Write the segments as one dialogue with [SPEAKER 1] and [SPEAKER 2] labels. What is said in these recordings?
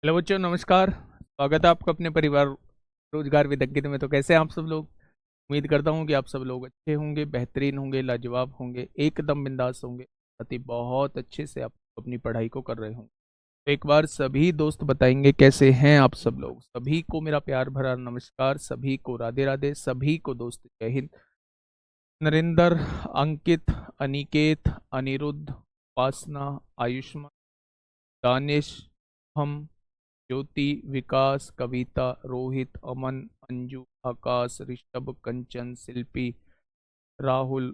[SPEAKER 1] Hello बच्चों, नमस्कार। स्वागत है आपका अपने परिवार रोजगार विद में। तो कैसे हैं आप सब लोग? उम्मीद करता हूं कि आप सब लोग अच्छे होंगे, बेहतरीन होंगे, लाजवाब होंगे, एकदम बिंदास होंगे, साथ ही बहुत अच्छे से आप अपनी पढ़ाई को कर रहे होंगे। तो एक बार सभी दोस्त बताएंगे कैसे हैं आप सब लोग। सभी को मेरा प्यार भरा नमस्कार, सभी को राधे राधे, सभी को दोस्त जय हिंद। नरेंद्र, अंकित, अनिकेत, अनिरुद्ध, उपासना, आयुष्मान, दानिश, हम, ज्योति, विकास, कविता, रोहित, अमन, अंजू, आकाश, ऋषभ, कंचन, शिल्पी, राहुल,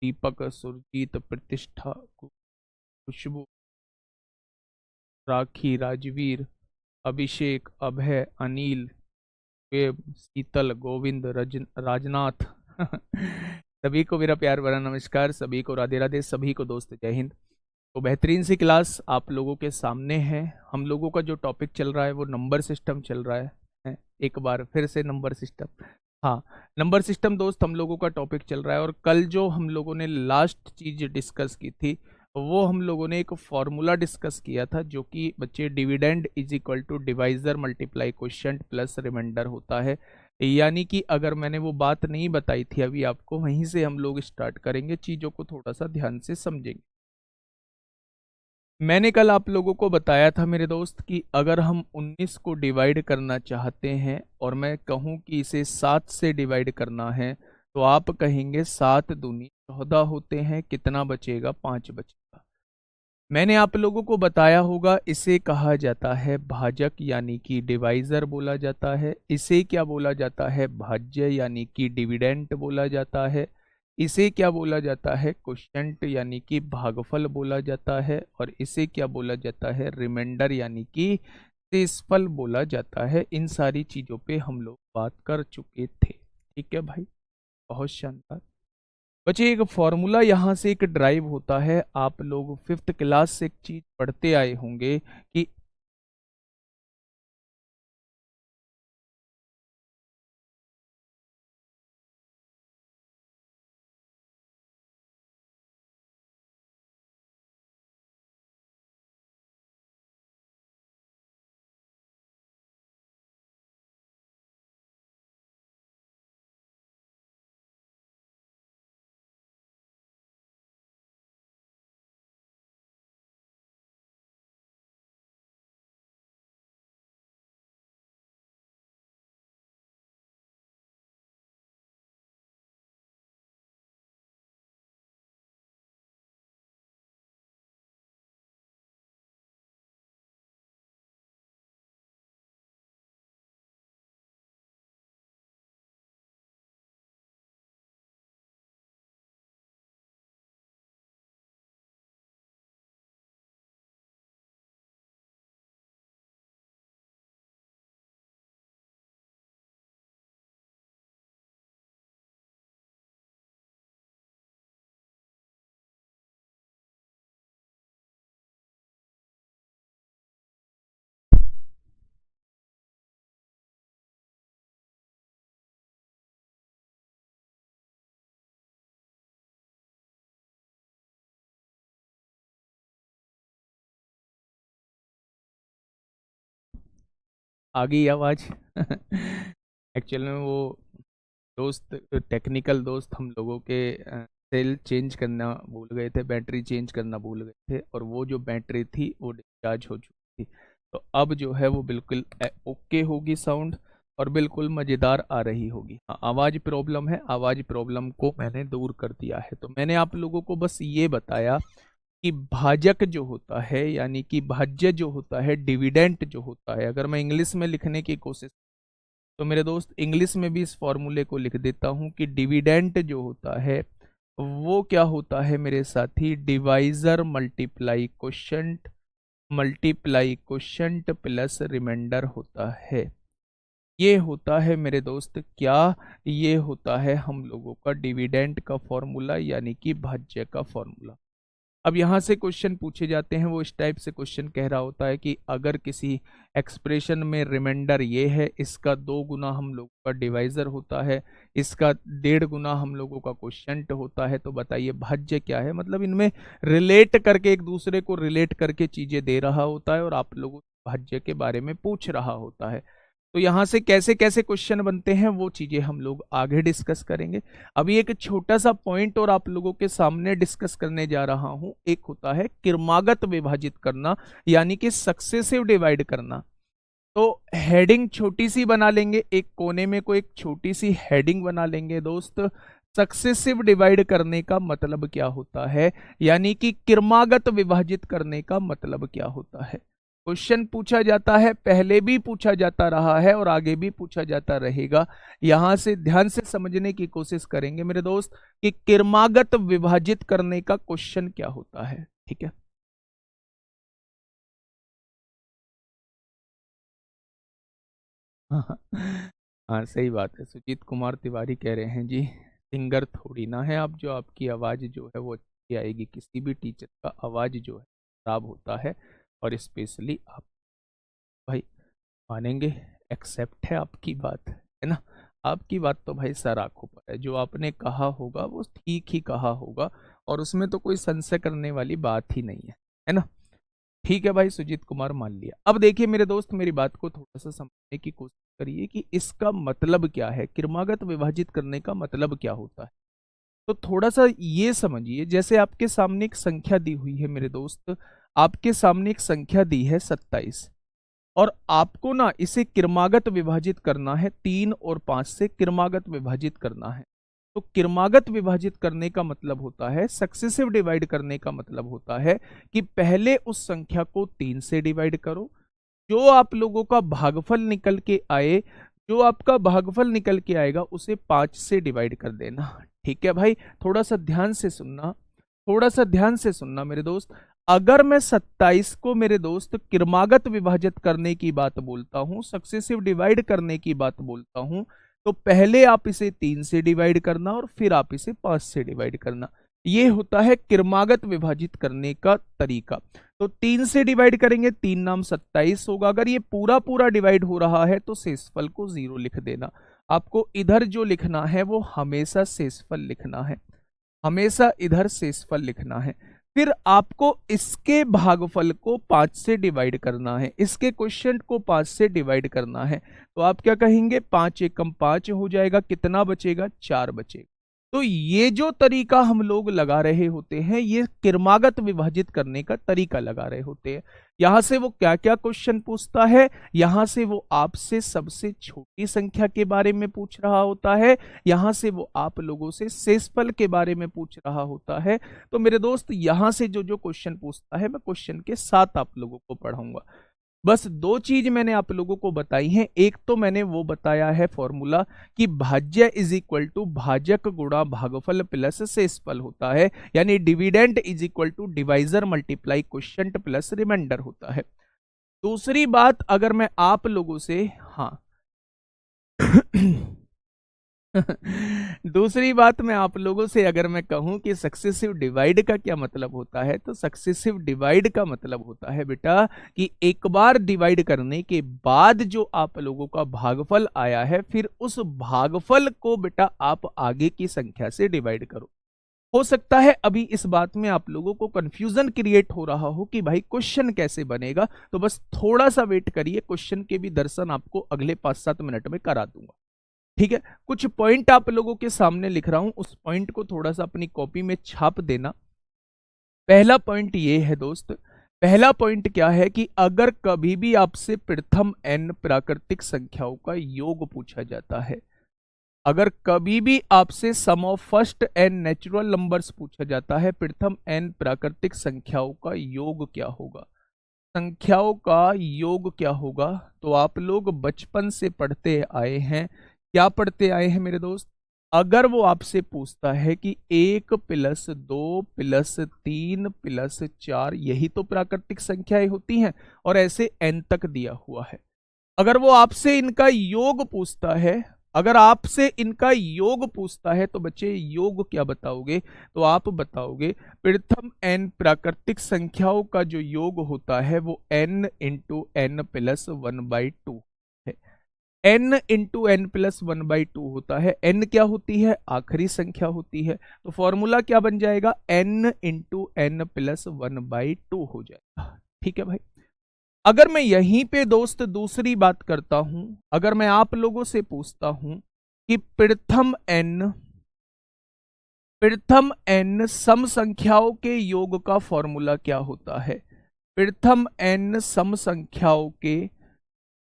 [SPEAKER 1] दीपक, सुरजीत, प्रतिष्ठा, खुशबू, राखी, राजवीर, अभिषेक, अभय, अनिल, वेब, शीतल, गोविंद, राजनाथ सभी को मेरा प्यार भरा नमस्कार, सभी को राधे राधे, सभी को दोस्त जय हिंद। तो बेहतरीन सी क्लास आप लोगों के सामने है। हम लोगों का जो टॉपिक चल रहा है वो नंबर सिस्टम चल रहा है। एक बार फिर से नंबर सिस्टम। हाँ, नंबर सिस्टम दोस्त हम लोगों का टॉपिक चल रहा है। और कल जो हम लोगों ने लास्ट चीज डिस्कस की थी वो हम लोगों ने एक फॉर्मूला डिस्कस किया था, जो कि बच्चे dividend is equal to divisor multiply quotient plus remainder होता है। यानी कि अगर मैंने वो बात नहीं बताई थी अभी आपको, वहीं से हम लोग स्टार्ट करेंगे, चीजों को थोड़ा सा ध्यान से समझेंगे। मैंने कल आप लोगों को बताया था मेरे दोस्त कि अगर हम 19 को डिवाइड करना चाहते हैं और मैं कहूं कि इसे 7 से डिवाइड करना है, तो आप कहेंगे 7 दूनी 14 होते हैं, कितना बचेगा? 5 बचेगा। मैंने आप लोगों को बताया होगा इसे कहा जाता है भाजक यानी कि डिवाइजर बोला जाता है। इसे क्या बोला जाता है? भाज्य यानी कि डिविडेंट बोला जाता है। इसे क्या बोला जाता है? क्वोशिएंट यानी कि भागफल बोला जाता है। और इसे क्या बोला जाता है? रिमाइंडर यानी कि शेषफल बोला जाता है। इन सारी चीजों पे हम लोग बात कर चुके थे। ठीक है भाई, बहुत शानदार। बच्चे एक फॉर्मूला यहाँ से एक ड्राइव होता है। आप लोग फिफ्थ क्लास से एक चीज पढ़ते आए होंगे कि आ गई आवाज एक्चुअल में वो दोस्त, टेक्निकल दोस्त हम लोगों के सेल चेंज करना भूल गए थे, बैटरी चेंज करना भूल गए थे, और वो जो बैटरी थी वो डिस्चार्ज हो चुकी थी। तो अब जो है वो बिल्कुल ओके होगी साउंड, और बिल्कुल मज़ेदार आ रही होगी। हाँ, आवाज़ प्रॉब्लम है, आवाज़ प्रॉब्लम को मैंने दूर कर दिया है। तो मैंने आप लोगों को बस ये बताया कि भाजक जो होता है यानी कि भाज्य जो होता है, डिविडेंट जो होता है, अगर मैं इंग्लिश में लिखने की कोशिश, तो मेरे दोस्त इंग्लिश में भी इस फॉर्मूले को लिख देता हूं कि डिविडेंट जो होता है वो क्या होता है मेरे साथी? Divisor multiply quotient plus remainder होता है। ये होता है मेरे दोस्त क्या? ये होता है हम लोगों का डिविडेंट का फॉर्मूला यानी कि भाज्य का फॉर्मूला। अब यहाँ से क्वेश्चन पूछे जाते हैं, वो इस टाइप से क्वेश्चन कह रहा होता है कि अगर किसी एक्सप्रेशन में रिमाइंडर ये है, इसका 2 गुना हम लोगों का डिवाइजर होता है, इसका 1.5 गुना हम लोगों का क्वोशिएंट होता है, तो बताइए भाज्य क्या है? मतलब इनमें रिलेट करके, एक दूसरे को रिलेट करके चीजें दे रहा होता है, और आप लोगों भाज्य के बारे में पूछ रहा होता है। तो यहाँ से कैसे कैसे क्वेश्चन बनते हैं वो चीजें हम लोग आगे डिस्कस करेंगे। अभी एक छोटा सा पॉइंट और आप लोगों के सामने डिस्कस करने जा रहा हूं। एक होता है क्रमागत विभाजित करना, यानी कि सक्सेसिव डिवाइड करना। तो हेडिंग छोटी सी बना लेंगे, एक कोने में कोई एक छोटी सी हेडिंग बना लेंगे दोस्त। सक्सेसिव डिवाइड करने का मतलब क्या होता है, यानी कि क्रमागत विभाजित करने का मतलब क्या होता है। क्वेश्चन पूछा जाता है, पहले भी पूछा जाता रहा है और आगे भी पूछा जाता रहेगा। यहां से ध्यान से समझने की कोशिश करेंगे मेरे दोस्त कि क्रमागत विभाजित करने का क्वेश्चन क्या होता है। ठीक है, हाँ सही बात है। सुजीत कुमार तिवारी कह रहे हैं जी, सिंगर थोड़ी ना है आप, जो आपकी आवाज़ जो है वो अच्छी आएगी। किसी भी टीचर का आवाज़ जो है खराब होता है, और स्पेशली आप भाई मानेंगे, एक्सेप्ट है आपकी बात, है ना। आपकी बात तो भाई सर आंखों पर है, जो आपने कहा होगा वो ठीक ही कहा होगा, और उसमें तो कोई संशय करने वाली बात ही नहीं है ना। ठीक है भाई, सुजीत कुमार मान लिया। अब देखिए मेरे दोस्त, मेरी बात को थोड़ा सा समझने की कोशिश करिए कि इसका मतलब क्या है, क्रमागत विभाजित करने का मतलब क्या होता है। तो थोड़ा सा ये समझिए, जैसे आपके सामने एक संख्या दी हुई है मेरे दोस्त, आपके सामने एक संख्या दी है 27, और आपको ना इसे क्रमागत विभाजित करना है, 3 और 5 से क्रमागत विभाजित करना है। तो क्रमागत विभाजित करने का मतलब होता है, सक्सेसिव डिवाइड करने का मतलब होता है कि पहले उस संख्या को 3 से डिवाइड करो, जो आप लोगों का भागफल निकल के आए, जो आपका भागफल निकल के आएगा उसे 5 से डिवाइड कर देना। ठीक है भाई, थोड़ा सा ध्यान से सुनना, थोड़ा सा ध्यान से सुनना मेरे दोस्त। अगर मैं 27 को मेरे दोस्त क्रमागत विभाजित करने की बात बोलता हूं, सक्सेसिव डिवाइड करने की बात बोलता हूं, तो पहले आप इसे 3 से डिवाइड करना और फिर आप इसे 5 से डिवाइड करना। ये होता है क्रमागत विभाजित करने का तरीका। तो 3 से डिवाइड करेंगे, 3 नाम 27 होगा। अगर ये पूरा पूरा डिवाइड हो रहा है तो शेषफल को 0 लिख देना। आपको इधर जो लिखना है वो हमेशा शेषफल लिखना है, हमेशा इधर शेषफल लिखना है। फिर आपको इसके भागफल को 5 से डिवाइड करना है, इसके क्वेश्चन को 5 से डिवाइड करना है। तो आप क्या कहेंगे, 5 एकम 5 हो जाएगा, कितना बचेगा, 4 बचेगा। तो ये जो तरीका हम लोग लगा रहे होते हैं, ये क्रमागत विभाजित करने का तरीका लगा रहे होते हैं। यहां से वो क्या क्या क्वेश्चन पूछता है, यहां से वो आपसे सबसे छोटी संख्या के बारे में पूछ रहा होता है, यहां से वो आप लोगों से शेषफल के बारे में पूछ रहा होता है। तो मेरे दोस्त, यहां से जो जो क्वेश्चन पूछता है, मैं क्वेश्चन के साथ आप लोगों को पढ़ाऊंगा। बस दो चीज मैंने आप लोगों को बताई हैं। एक तो मैंने वो बताया है फॉर्मूला कि भाज्य इज इक्वल टू भाजक गुणा भागफल प्लस शेषफल होता है, यानी dividend is equal to divisor multiply quotient plus remainder होता है। दूसरी बात, अगर मैं आप लोगों से, हाँ दूसरी बात मैं आप लोगों से अगर मैं कहूं कि सक्सेसिव डिवाइड का क्या मतलब होता है, तो सक्सेसिव डिवाइड का मतलब होता है बेटा कि एक बार डिवाइड करने के बाद जो आप लोगों का भागफल आया है, फिर उस भागफल को बेटा आप आगे की संख्या से डिवाइड करो। हो सकता है अभी इस बात में आप लोगों को कंफ्यूजन क्रिएट हो रहा हो कि भाई क्वेश्चन कैसे बनेगा, तो बस थोड़ा सा वेट करिए, क्वेश्चन के भी दर्शन आपको अगले 5-7 मिनट में करा दूंगा। ठीक है, कुछ पॉइंट आप लोगों के सामने लिख रहा हूं, उस पॉइंट को थोड़ा सा अपनी कॉपी में छाप देना। पहला पॉइंट ये है दोस्त, पहला पॉइंट क्या है कि अगर कभी भी आपसे प्रथम n प्राकृतिक संख्याओं का योग पूछा जाता है, अगर कभी भी आपसे sum of first n natural numbers पूछा जाता है, प्रथम n प्राकृतिक संख्याओं का योग क्या होगा, संख्याओं का योग क्या होगा, तो आप लोग बचपन से पढ़ते आए हैं। क्या पढ़ते आए हैं मेरे दोस्त, अगर वो आपसे पूछता है कि 1+2+3+4, यही तो प्राकृतिक संख्याएं होती हैं, और ऐसे n तक दिया हुआ है, अगर वो आपसे इनका योग पूछता है, अगर आपसे इनका योग पूछता है, तो बच्चे योग क्या बताओगे, तो आप बताओगे प्रथम n प्राकृतिक संख्याओं का जो योग होता है वो n इंटू n प्लस 1/2 है। n इंटू n प्लस 1/2 होता है। n क्या होती है, आखिरी संख्या होती है। तो फॉर्मूला क्या बन जाएगा, n इंटू n प्लस 1/2 हो जाएगा। ठीक है भाई, अगर मैं यहीं पे दोस्त दूसरी बात करता हूं, अगर मैं आप लोगों से पूछता हूं कि प्रथम एन सम संख्याओं के योग का फॉर्मूला क्या होता है, प्रथम एन सम संख्याओं के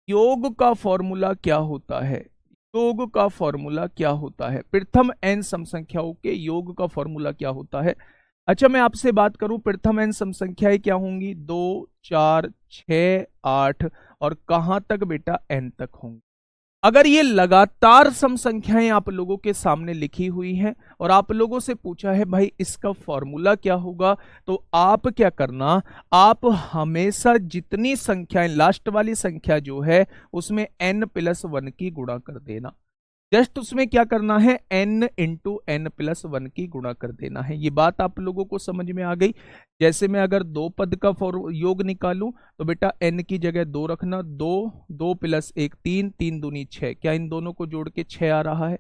[SPEAKER 1] योग का फॉर्मूला क्या होता है, योग का फॉर्मूला क्या होता है, प्रथम एन सम संख्याओं के योग का फॉर्मूला क्या होता है। अच्छा, मैं आपसे बात करूं प्रथम एन सम संख्याएं क्या होंगी, 2, 4, 6, 8 और कहां तक बेटा, एन तक होंगी। अगर ये लगातार सम संख्याएं आप लोगों के सामने लिखी हुई हैं और आप लोगों से पूछा है भाई इसका फॉर्मूला क्या होगा, तो आप क्या करना, आप हमेशा जितनी संख्याएं, लास्ट वाली संख्या जो है उसमें n+1 की गुणा कर देना। जस्ट उसमें क्या करना है, n इंटू n+1 की गुणा कर देना है। ये बात आप लोगों को समझ में आ गई। जैसे मैं अगर 2 पद का योग निकालूं तो बेटा n की जगह 2 रखना, 2, 2 + 1 3, 3 दूनी 6, क्या इन दोनों को जोड़ के 6 आ रहा है।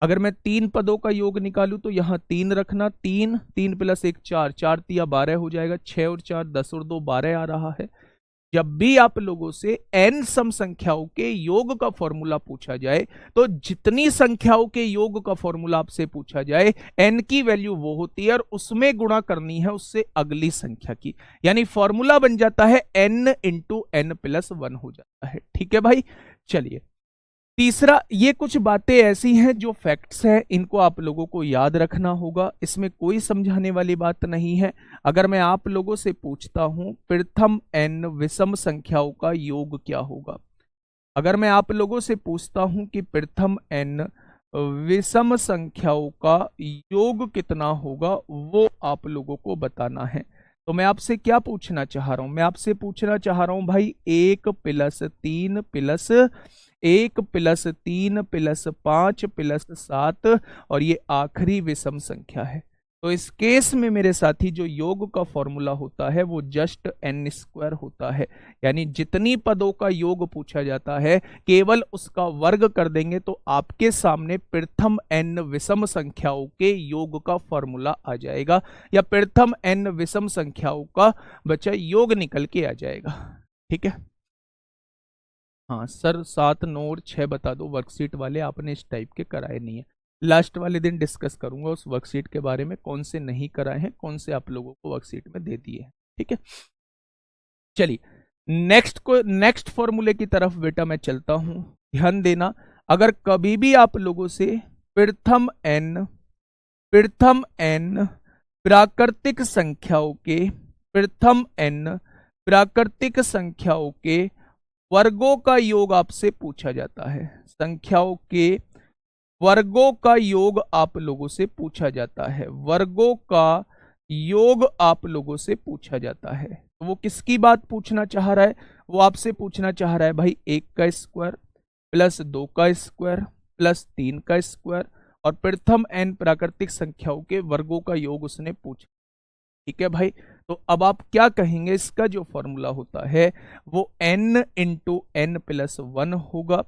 [SPEAKER 1] अगर मैं 3 पदों का योग निकालूं तो यहाँ 3 रखना, 3, 3 + 1 4, 4 तिया 12 हो जाएगा, 6 और 4 10 और 2 12 आ रहा है। जब भी आप लोगों से n सम संख्याओं के योग का फॉर्मूला पूछा जाए, तो जितनी संख्याओं के योग का फॉर्मूला आपसे पूछा जाए, n की वैल्यू वो होती है और उसमें गुणा करनी है उससे अगली संख्या की, यानी फॉर्मूला बन जाता है n इंटू n+1 हो जाता है। ठीक है भाई, चलिए तीसरा, ये कुछ बातें ऐसी हैं जो फैक्ट्स हैं, इनको आप लोगों को याद रखना होगा, इसमें कोई समझाने वाली बात नहीं है। अगर मैं आप लोगों से पूछता हूं प्रथम n विषम संख्याओं का योग क्या होगा, अगर मैं आप लोगों से पूछता हूं कि प्रथम n विषम संख्याओं का योग कितना होगा, वो आप लोगों को बताना है। तो मैं आपसे क्या पूछना चाह रहा हूं, मैं आपसे पूछना चाह रहा हूं भाई 1 + 3 + 1 + 3 + 5 + 7 और ये आखिरी विषम संख्या है। तो इस केस में मेरे साथी जो योग का फॉर्मूला होता है वो जस्ट n² होता है, यानी जितनी पदों का योग पूछा जाता है केवल उसका वर्ग कर देंगे तो आपके सामने प्रथम n विषम संख्याओं के योग का फॉर्मूला आ जाएगा, या प्रथम n विषम संख्याओं का बच्चा योग निकल के आ जाएगा। ठीक है, हाँ सर 7, 9 और 6 बता दो, वर्कशीट वाले आपने इस टाइप के कराए नहीं है। लास्ट वाले दिन डिस्कस करूंगा उस वर्कशीट के बारे में, कौन से नहीं कराए हैं, कौन से आप लोगों को वर्कशीट में दे दिए हैं। ठीक है, चलिए नेक्स्ट फॉर्मूले की तरफ बेटा मैं चलता हूं, ध्यान देना। अगर कभी भी आप लोगों से प्रथम n प्राकृतिक संख्याओं के, प्रथम n प्राकृतिक संख्याओं के वर्गों का योग आपसे पूछा जाता है, संख्याओं के वर्गों का योग आप लोगों से पूछा जाता है, वर्गों का योग आप लोगों से पूछा जाता है, तो वो किसकी बात पूछना चाह रहा है, वो आपसे पूछना चाह रहा है भाई 1 का स्क्वायर + 2 का स्क्वायर + 3 का स्क्वायर और प्रथम n प्राकृतिक संख्याओं के वर्गों का योग उसने पूछा। ठीक है भाई, तो अब आप क्या कहेंगे, इसका जो फॉर्मूला होता है वो n इंटू n+1 होगा,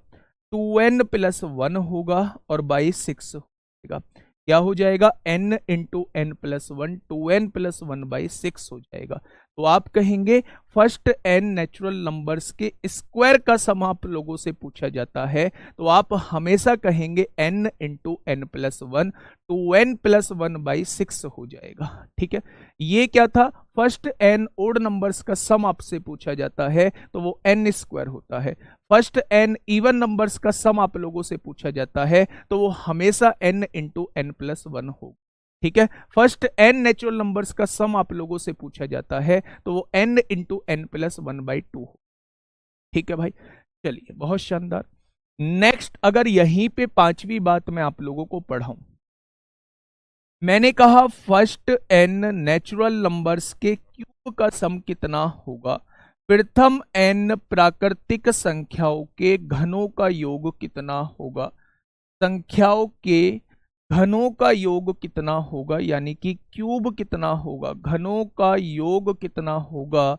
[SPEAKER 1] 2n + 1 होगा और बाई 6 होगा। क्या हो जाएगा, n इंटू n+1, 2n + 1/6 हो जाएगा। तो आप कहेंगे फर्स्ट n नेचुरल नंबर्स के स्क्वायर का सम आप लोगों से पूछा जाता है, तो आप हमेशा कहेंगे n इंटू n+1, 2n + 1/6 हो जाएगा। ठीक है, ये क्या था, फर्स्ट n ओड नंबर्स का सम आपसे पूछा जाता है तो वो n² होता है, फर्स्ट n इवन नंबर्स का सम आप लोगों से पूछा जाता है तो वो हमेशा n इंटू n+1 होगा। ठीक है, फर्स्ट n नेचुरल नंबर्स का सम आप लोगों से पूछा जाता है तो वो n इंटू n+1/2 हो। ठीक है भाई, चलिए बहुत शानदार। नेक्स्ट, अगर यहीं पे पांचवी बात मैं आप लोगों को पढ़ाऊं, मैंने कहा फर्स्ट n नेचुरल नंबर्स के क्यूब का सम कितना होगा, प्रथम n प्राकृतिक संख्याओं के घनों का योग कितना होगा, संख्याओं के घनों का योग कितना होगा, यानी कि क्यूब कितना होगा, घनों का योग कितना होगा,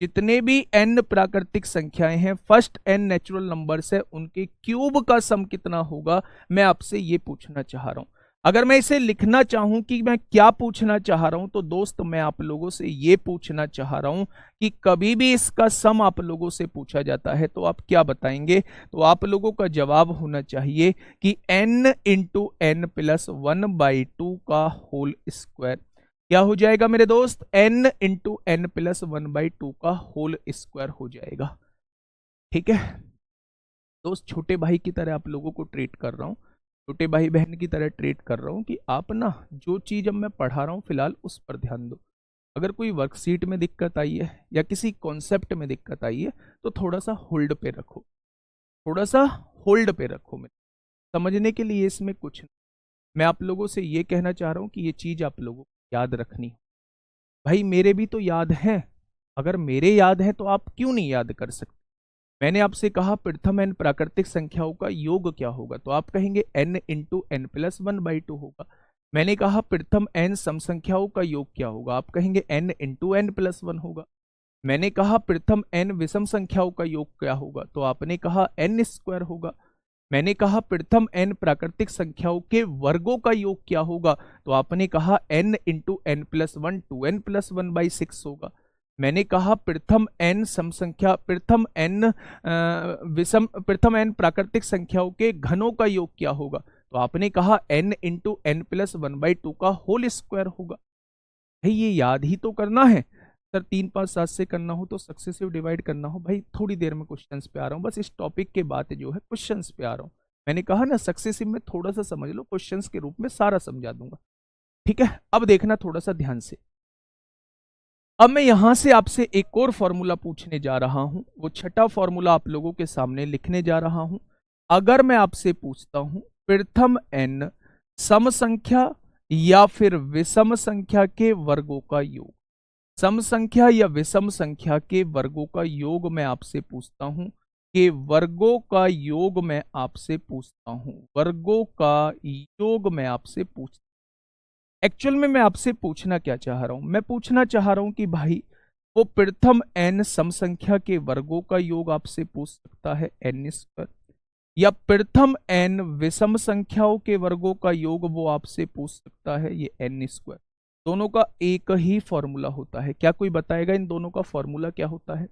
[SPEAKER 1] जितने भी n प्राकृतिक संख्याएं हैं, फर्स्ट n नेचुरल नंबर्स है, उनके क्यूब का सम कितना होगा, मैं आपसे ये पूछना चाह रहा हूं। अगर मैं इसे लिखना चाहूं कि मैं क्या पूछना चाह रहा हूं, तो दोस्त मैं आप लोगों से ये पूछना चाह रहा हूं कि कभी भी इसका सम आप लोगों से पूछा जाता है तो आप क्या बताएंगे? तो आप लोगों का जवाब होना चाहिए कि n इंटू एन प्लस 1/2 का होल स्क्वायर। क्या हो जाएगा मेरे दोस्त? n इंटू एन प्लस 1/2 का होल स्क्वायर हो जाएगा। ठीक है दोस्त, छोटे भाई की तरह आप लोगों को ट्रीट कर रहा हूं, छोटे भाई बहन की तरह ट्रीट कर रहा हूं कि आप ना जो चीज़ अब मैं पढ़ा रहा हूं फिलहाल उस पर ध्यान दो। अगर कोई वर्कशीट में दिक्कत आई है या किसी कॉन्सेप्ट में दिक्कत आई है तो थोड़ा सा होल्ड पे रखो, थोड़ा सा होल्ड पे रखो। मैं समझने के लिए इसमें कुछ नहीं। मैं आप लोगों से ये कहना चाह रहा हूँ कि ये चीज़ आप लोगों को याद रखनी। भाई मेरे भी तो याद हैं, अगर मेरे याद है तो आप क्यों नहीं याद कर सकते? मैंने आपसे कहा प्रथम एन प्राकृतिक संख्याओं का योग क्या होगा, तो आप कहेंगे n इंटू एन प्लस 1/2 होगा। मैंने कहा प्रथम n सम संख्याओं का योग क्या होगा, आप कहेंगे n इंटू एन प्लस 1 होगा। मैंने कहा प्रथम n विषम संख्याओं का योग क्या होगा, तो आपने कहा n स्क्वायर होगा। मैंने कहा प्रथम n प्राकृतिक संख्याओं के वर्गों का योग क्या होगा, तो आपने कहा n into n plus 1 2n plus 1/6 होगा। मैंने कहा प्रथम n सम संख्या प्रथम n विषम प्रथम n प्राकृतिक संख्याओं के घनों का योग क्या होगा, तो आपने कहा n इंटू एन प्लस 1/2 का होल स्क्वायर होगा। भाई ये याद ही तो करना है सर, 3 5 7 से करना हो तो सक्सेसिव डिवाइड करना हो। भाई थोड़ी देर में क्वेश्चंस पे आ रहा हूँ, बस इस टॉपिक के बाद जो है क्वेश्चंस पे आ रहा हूँ। मैंने कहा ना सक्सेसिव में थोड़ा सा समझ लो, क्वेश्चंस के रूप में सारा समझा दूंगा। ठीक है, अब देखना थोड़ा सा ध्यान से। अब मैं यहां से आपसे एक और फॉर्मूला पूछने जा रहा हूं, वो छठा फॉर्मूला आप लोगों के सामने लिखने जा रहा हूं। अगर मैं आपसे पूछता हूं प्रथम n सम संख्या या फिर विषम संख्या के वर्गों का योग, सम संख्या या विषम संख्या के वर्गों का योग मैं आपसे पूछता हूं, कि वर्गों का योग मैं आपसे पूछता हूं, वर्गों का योग मैं आपसे पूछता हूं। एक्चुअल में मैं आपसे पूछना क्या चाह रहा हूं? मैं पूछना चाह रहा हूं कि भाई वो प्रथम n सम संख्या के वर्गों का योग आपसे पूछ सकता है n स्क्वायर, या प्रथम n विषम संख्याओं के वर्गों का योग वो आपसे पूछ सकता है ये n स्क्वायर। दोनों का एक ही फॉर्मूला होता है। क्या कोई बताएगा इन दोनों का फॉर्मूला क्या होता है?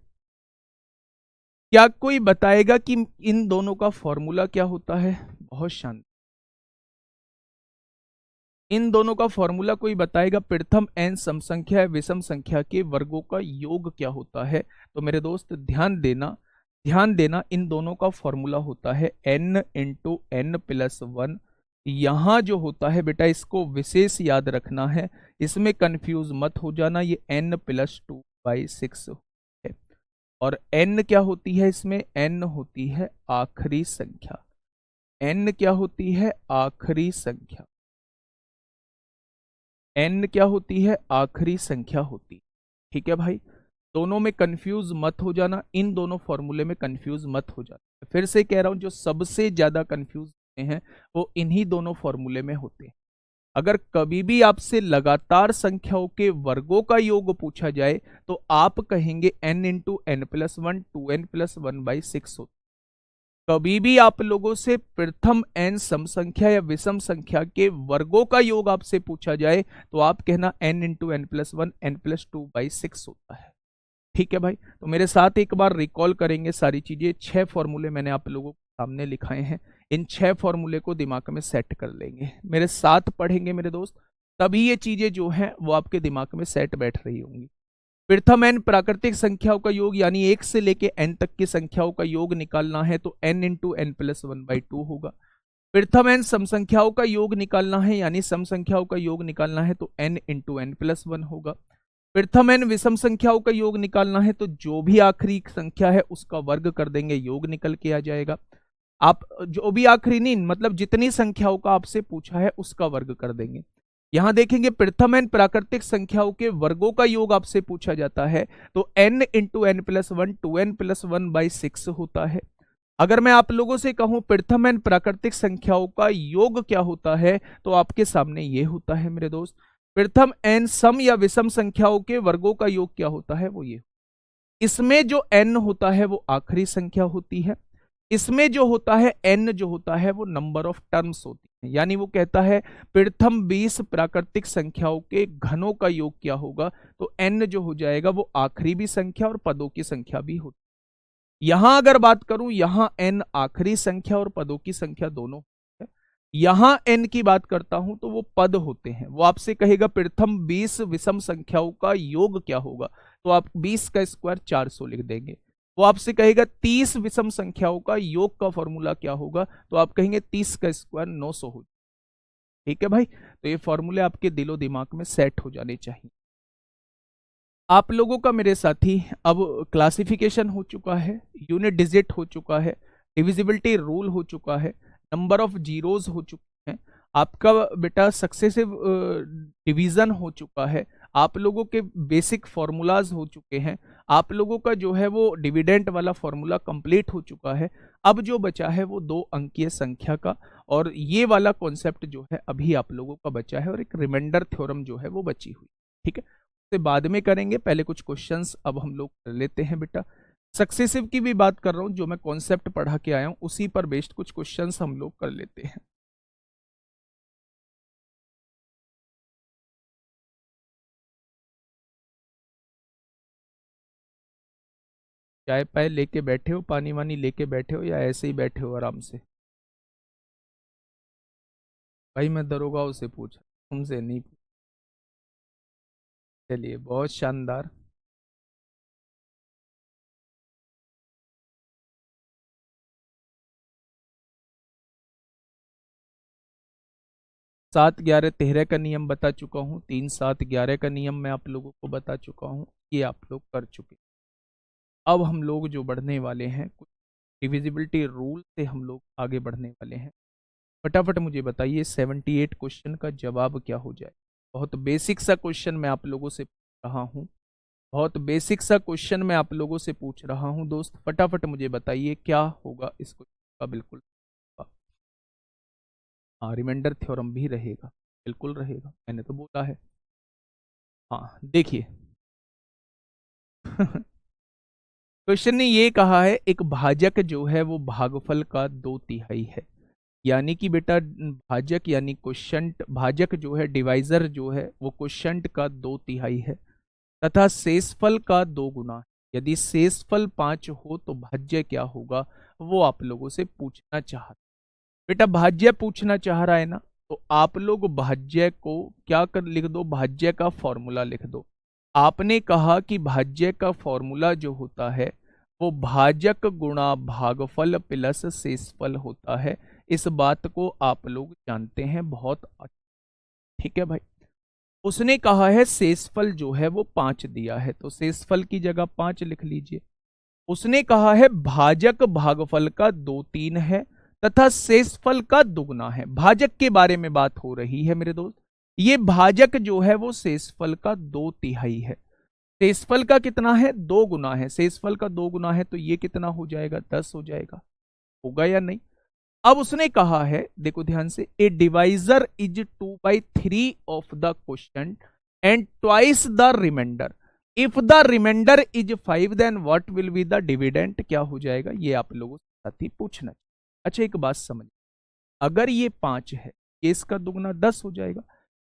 [SPEAKER 1] क्या कोई बताएगा कि इन दोनों का फॉर्मूला क्या होता है? बहुत शांत, इन दोनों का फॉर्मूला कोई बताएगा? प्रथम n सम संख्या है विषम संख्या के वर्गों का योग क्या होता है? तो मेरे दोस्त ध्यान देना, ध्यान देना, इन दोनों का फॉर्मूला होता है n इंटू एन प्लस 1। यहां जो होता है बेटा इसको विशेष याद रखना है, इसमें कंफ्यूज मत हो जाना, ये n प्लस 2/6 है। और n क्या होती है इसमें? n होती है आखिरी संख्या, n क्या होती है? आखिरी संख्या, n क्या होती है? आखिरी संख्या होती। ठीक है भाई, दोनों में कंफ्यूज मत हो जाना, इन दोनों फॉर्मूले में कंफ्यूज मत हो जाना। फिर से कह रहा हूं, जो सबसे ज्यादा कंफ्यूज होते हैं वो इन्हीं दोनों फॉर्मूले में होते हैं। अगर कभी भी आपसे लगातार संख्याओं के वर्गों का योग पूछा जाए तो आप कहेंगे n into n plus 1 2n plus 1/6 होता। कभी भी आप लोगों से प्रथम n सम संख्या या विषम संख्या के वर्गों का योग आपसे पूछा जाए तो आप कहना n into n plus 1 n plus 2/6 होता है। ठीक है भाई, तो मेरे साथ एक बार रिकॉल करेंगे सारी चीजें। 6 फॉर्मूले मैंने आप लोगों के सामने लिखाए हैं, इन 6 फॉर्मूले को दिमाग में सेट कर लेंगे, मेरे साथ पढ़ेंगे मेरे दोस्त, तभी ये चीजें जो हैं वो आपके दिमाग में सेट बैठ रही होंगी। प्रथम n प्राकृतिक संख्याओं का योग यानी 1 से लेके n तक की संख्याओं का योग निकालना है तो n इंटू एन प्लस 1/2 होगा। प्रथम n सम संख्याओं का योग निकालना है यानी सम संख्याओं का योग निकालना है तो n इंटू एन प्लस 1 होगा। प्रथम n विषम संख्याओं का योग निकालना है तो जो भी आखिरी संख्या है उसका वर्ग कर देंगे, योग निकल के आ जाएगा। आप जो भी आखिरी नहीं, मतलब जितनी संख्याओं का आपसे पूछा है उसका वर्ग कर देंगे। यहां देखेंगे प्रथम n प्राकृतिक संख्याओं के वर्गों का योग आपसे पूछा जाता है तो n into n plus 1 2n plus 1/6 होता है। अगर मैं आप लोगों से कहूं प्रथम n प्राकृतिक संख्याओं का योग क्या होता है तो आपके सामने ये होता है मेरे दोस्त। प्रथम n सम या विषम संख्याओं के वर्गों का योग क्या होता है? वो ये, इसमें जो n होता है वो आखिरी संख्या होती है, इसमें जो होता है n जो होता है वो नंबर ऑफ टर्म्स होती है, यानी वो कहता है प्रथम 20 प्राकृतिक संख्याओं के घनों का योग क्या होगा, तो n जो हो जाएगा वो आखिरी भी संख्या और पदों की संख्या भी होती है। यहां अगर बात करूं, यहां n आखिरी संख्या और पदों की संख्या दोनों है। यहां n की बात करता हूं तो वो पद होते हैं। वो आपसे कहेगा प्रथम 20 विषम संख्याओं का योग क्या होगा, तो आप 20 का स्क्वायर 400 लिख देंगे। वो आपसे कहेगा 30 विषम संख्याओं का योग का फॉर्मूला क्या होगा, तो आप कहेंगे 30 का स्क्वायर 900 हो। ठीक है भाई, तो ये फॉर्मूले आपके दिलो दिमाग में सेट हो जाने चाहिए। आप लोगों का मेरे साथी अब क्लासिफिकेशन हो चुका है, यूनिट डिजिट हो चुका है, डिविजिबिलिटी रूल हो चुका है, नंबर ऑफ जीरोज हो चुके हैं, आपका बेटा सक्सेसिव डिवीजन हो चुका है, आप लोगों के बेसिक फॉर्मूलाज हो चुके हैं, आप लोगों का जो है वो डिविडेंड वाला फॉर्मूला कंप्लीट हो चुका है। अब जो बचा है वो 2 अंकीय संख्या का, और ये वाला कॉन्सेप्ट जो है अभी आप लोगों का बचा है, और एक रिमाइंडर थ्योरम जो है वो बची हुई। ठीक है, से बाद में करेंगे, पहले कुछ क्वेश्चंस अब हम लोग कर लेते हैं बेटा। सक्सेसिव की भी बात कर रहा हूं, जो मैं कॉन्सेप्ट पढ़ा के आया हूं उसी पर बेस्ड कुछ क्वेश्चंस हम लोग कर लेते हैं। चाय पाए लेके बैठे हो, पानी वानी लेके बैठे हो, या ऐसे ही बैठे हो आराम से? भाई मैं दरोगाओं से पूछ, तुमसे नहीं पूछ। चलिए, बहुत शानदार। 7 11 13 का नियम बता चुका हूँ, 3 7 11 का नियम मैं आप लोगों को बता चुका हूँ, ये आप लोग कर चुके। अब हम लोग जो बढ़ने वाले हैं, कुछ डिविजिबिलिटी रूल से हम लोग आगे बढ़ने वाले हैं। फटाफट मुझे बताइए 78 क्वेश्चन का जवाब क्या हो जाए। बहुत बेसिक सा क्वेश्चन मैं आप लोगों से पूछ रहा हूँ, बहुत बेसिक सा क्वेश्चन मैं आप लोगों से पूछ रहा हूँ दोस्त, फटाफट मुझे बताइए क्या होगा इस क्वेश्चन का। बिल्कुल, हाँ, रिमाइंडर थ्योरम भी रहेगा, बिल्कुल रहेगा, मैंने तो बोला है। हाँ देखिए क्वेश्चन ने ये कहा है एक भाजक जो है वो भागफल का 2/3 है, यानी कि बेटा भाजक यानी क्वोशंट, भाजक जो है डिवाइजर जो है वो क्वोशंट का 2/3 है, तथा शेषफल का 2 गुना है। यदि शेषफल 5 हो तो भाज्य क्या होगा, वो आप लोगों से पूछना चाहता। बेटा भाज्य पूछना चाह रहा है ना, तो आप लोग भाज्य को क्या कर लिख दो, भाज्य का फॉर्मूला लिख दो। आपने कहा कि भाज्य का फॉर्मूला जो होता है वो भाजक गुणा भागफल प्लस शेषफल होता है। इस बात को आप लोग जानते हैं बहुत अच्छा। ठीक है भाई, उसने कहा है शेषफल जो है वो 5 दिया है, तो शेषफल की जगह 5 लिख लीजिए। उसने कहा है भाजक भागफल का 2/3 है तथा शेषफल का दुगना है। भाजक के बारे में बात हो रही है मेरे दोस्त, ये भाजक जो है वो शेषफल का 2/3 है। शेषफल का कितना है, 2 गुना है, शेषफल का 2 गुना है, तो ये कितना हो जाएगा, 10 हो जाएगा। होगा या नहीं? अब उसने कहा है, देखो ध्यान से, a divisor is 2/3 of the question and twice the remainder. If the remainder is 5 then what will be the dividend, क्या हो जाएगा, ये आप लोगों से साथ ही पूछना। अच्छा एक बात समझ, अगर ये 5 है, ये इसका दुगना 10 हो जाएगा।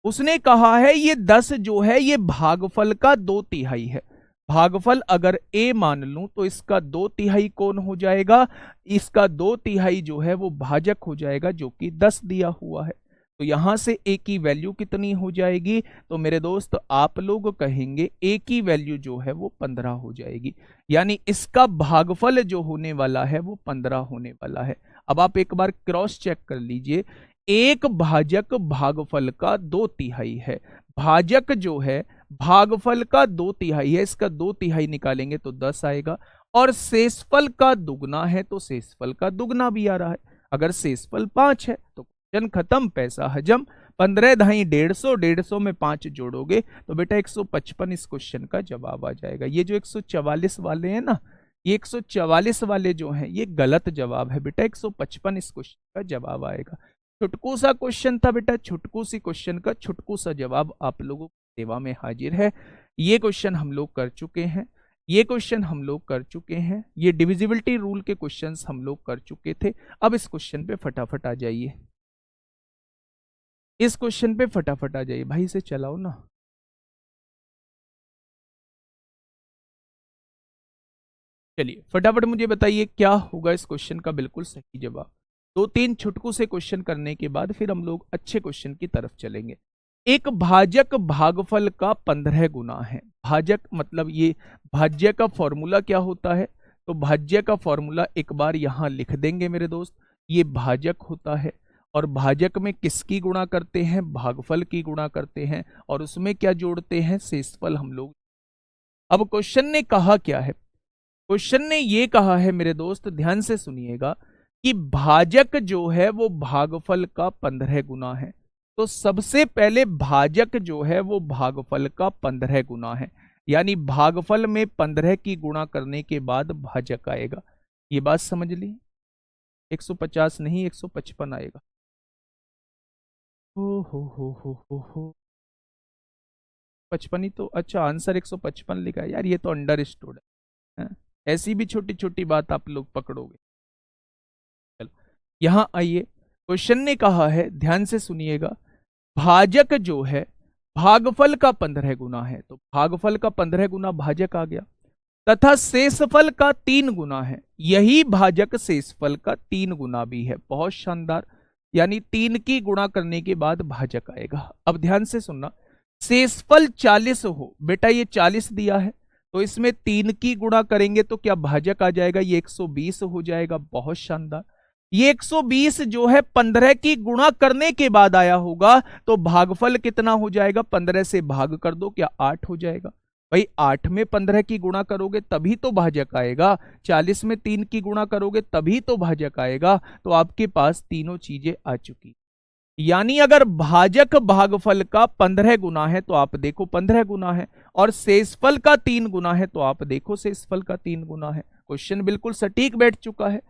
[SPEAKER 1] उसने कहा है ये 10 जो है ये भागफल का 2/3 है। भागफल अगर a मान लूं तो इसका 2/3 कौन हो जाएगा, इसका 2/3 जो है वो भाजक हो जाएगा, जो कि 10 दिया हुआ है। तो यहां से a की वैल्यू कितनी हो जाएगी, तो मेरे दोस्त आप लोग कहेंगे a की वैल्यू जो है वो 15 हो जाएगी, यानी इसका भागफल जो होने वाला है वो 15 होने वाला है। अब आप एक बार क्रॉस चेक कर लीजिए, एक भाजक भागफल का 2/3 है, भाजक जो है भागफल का 2/3 है, इसका 2/3 निकालेंगे तो 10 आएगा, और शेषफल का दुगना है तो शेषफल का दुगना भी आ रहा है। अगर शेषफल 5 है तो क्वेश्चन खत्म, पैसा हजम। 15 धाई 150, 150 में 5 जोड़ोगे तो बेटा 155 इस क्वेश्चन का जवाब आ जाएगा। ये जो 144 वाले हैं ना, ये 144 वाले जो हैं ये गलत जवाब है बेटा, 155 इस क्वेश्चन का जवाब आएगा। छुटकू सा क्वेश्चन था बेटा, छुटकू सी क्वेश्चन का छुटकू सा जवाब आप लोगों की सेवा में हाजिर है। ये क्वेश्चन हम लोग कर चुके हैं। ये क्वेश्चन हम लोग कर चुके हैं, ये डिविजिबिलिटी रूल के क्वेश्चंस हम लोग कर चुके थे। अब इस क्वेश्चन पे फटाफट आ जाइए, इस क्वेश्चन पे फटाफट आ जाइए भाई, इसे चलाओ ना। चलिए फटाफट मुझे बताइए क्या होगा इस क्वेश्चन का बिल्कुल सही जवाब। दो तीन छुटकू से क्वेश्चन करने के बाद फिर हम लोग अच्छे क्वेश्चन की तरफ चलेंगे। एक भाजक भागफल का 15 गुना है। भाजक मतलब ये भाज्य का फॉर्मूला क्या होता है, तो भाज्य का फॉर्मूला एक बार यहां लिख देंगे मेरे दोस्त। ये भाजक होता है और भाजक में किसकी गुणा करते हैं, भागफल की गुणा करते हैं और उसमें क्या जोड़ते हैं, शेषफल हम लोग। अब क्वेश्चन ने कहा क्या है, क्वेश्चन ने ये कहा है मेरे दोस्त, ध्यान से सुनिएगा, कि भाजक जो है वो भागफल का 15 गुना है। तो सबसे पहले भाजक जो है वो भागफल का 15 गुना है, यानी भागफल में 15 की गुणा करने के बाद भाजक आएगा। ये बात समझ ली, 150 नहीं 155 आएगा। हो हो 55 ही तो, अच्छा आंसर 155 लिखा है यार, ये तो अंडरस्टूड है। ऐसी भी छोटी छोटी बात आप लोग पकड़ोगे। चलो यहां आइए, क्वेश्चन ने कहा है, ध्यान से सुनिएगा, भाजक जो है भागफल का 15 गुना है, तो भागफल का 15 गुना भाजक आ गया, तथा शेषफल का 3 गुना है। यही भाजक शेषफल का 3 गुना भी है। बहुत शानदार, यानी 3 की गुणा करने के बाद भाजक आएगा। अब ध्यान से सुनना, शेषफल 40 हो, बेटा ये 40 दिया है, तो इसमें 3 की गुणा करेंगे तो क्या भाजक आ जाएगा, ये 120 हो जाएगा। बहुत शानदार, ये 120 जो है 15 की गुणा करने के बाद आया होगा, तो भागफल कितना हो जाएगा, 15 से भाग कर दो, क्या 8 हो जाएगा। भाई 8 में 15 की गुणा करोगे तभी तो भाजक आएगा, 40 में 3 की गुणा करोगे तभी तो भाजक आएगा। तो आपके पास तीनों चीजें आ चुकी, यानी अगर भाजक भागफल का 15 गुना है तो आप देखो 15 गुना है, और शेषफल का 3 गुना है तो आप देखो शेषफल का 3 गुना है। क्वेश्चन बिल्कुल सटीक बैठ चुका है।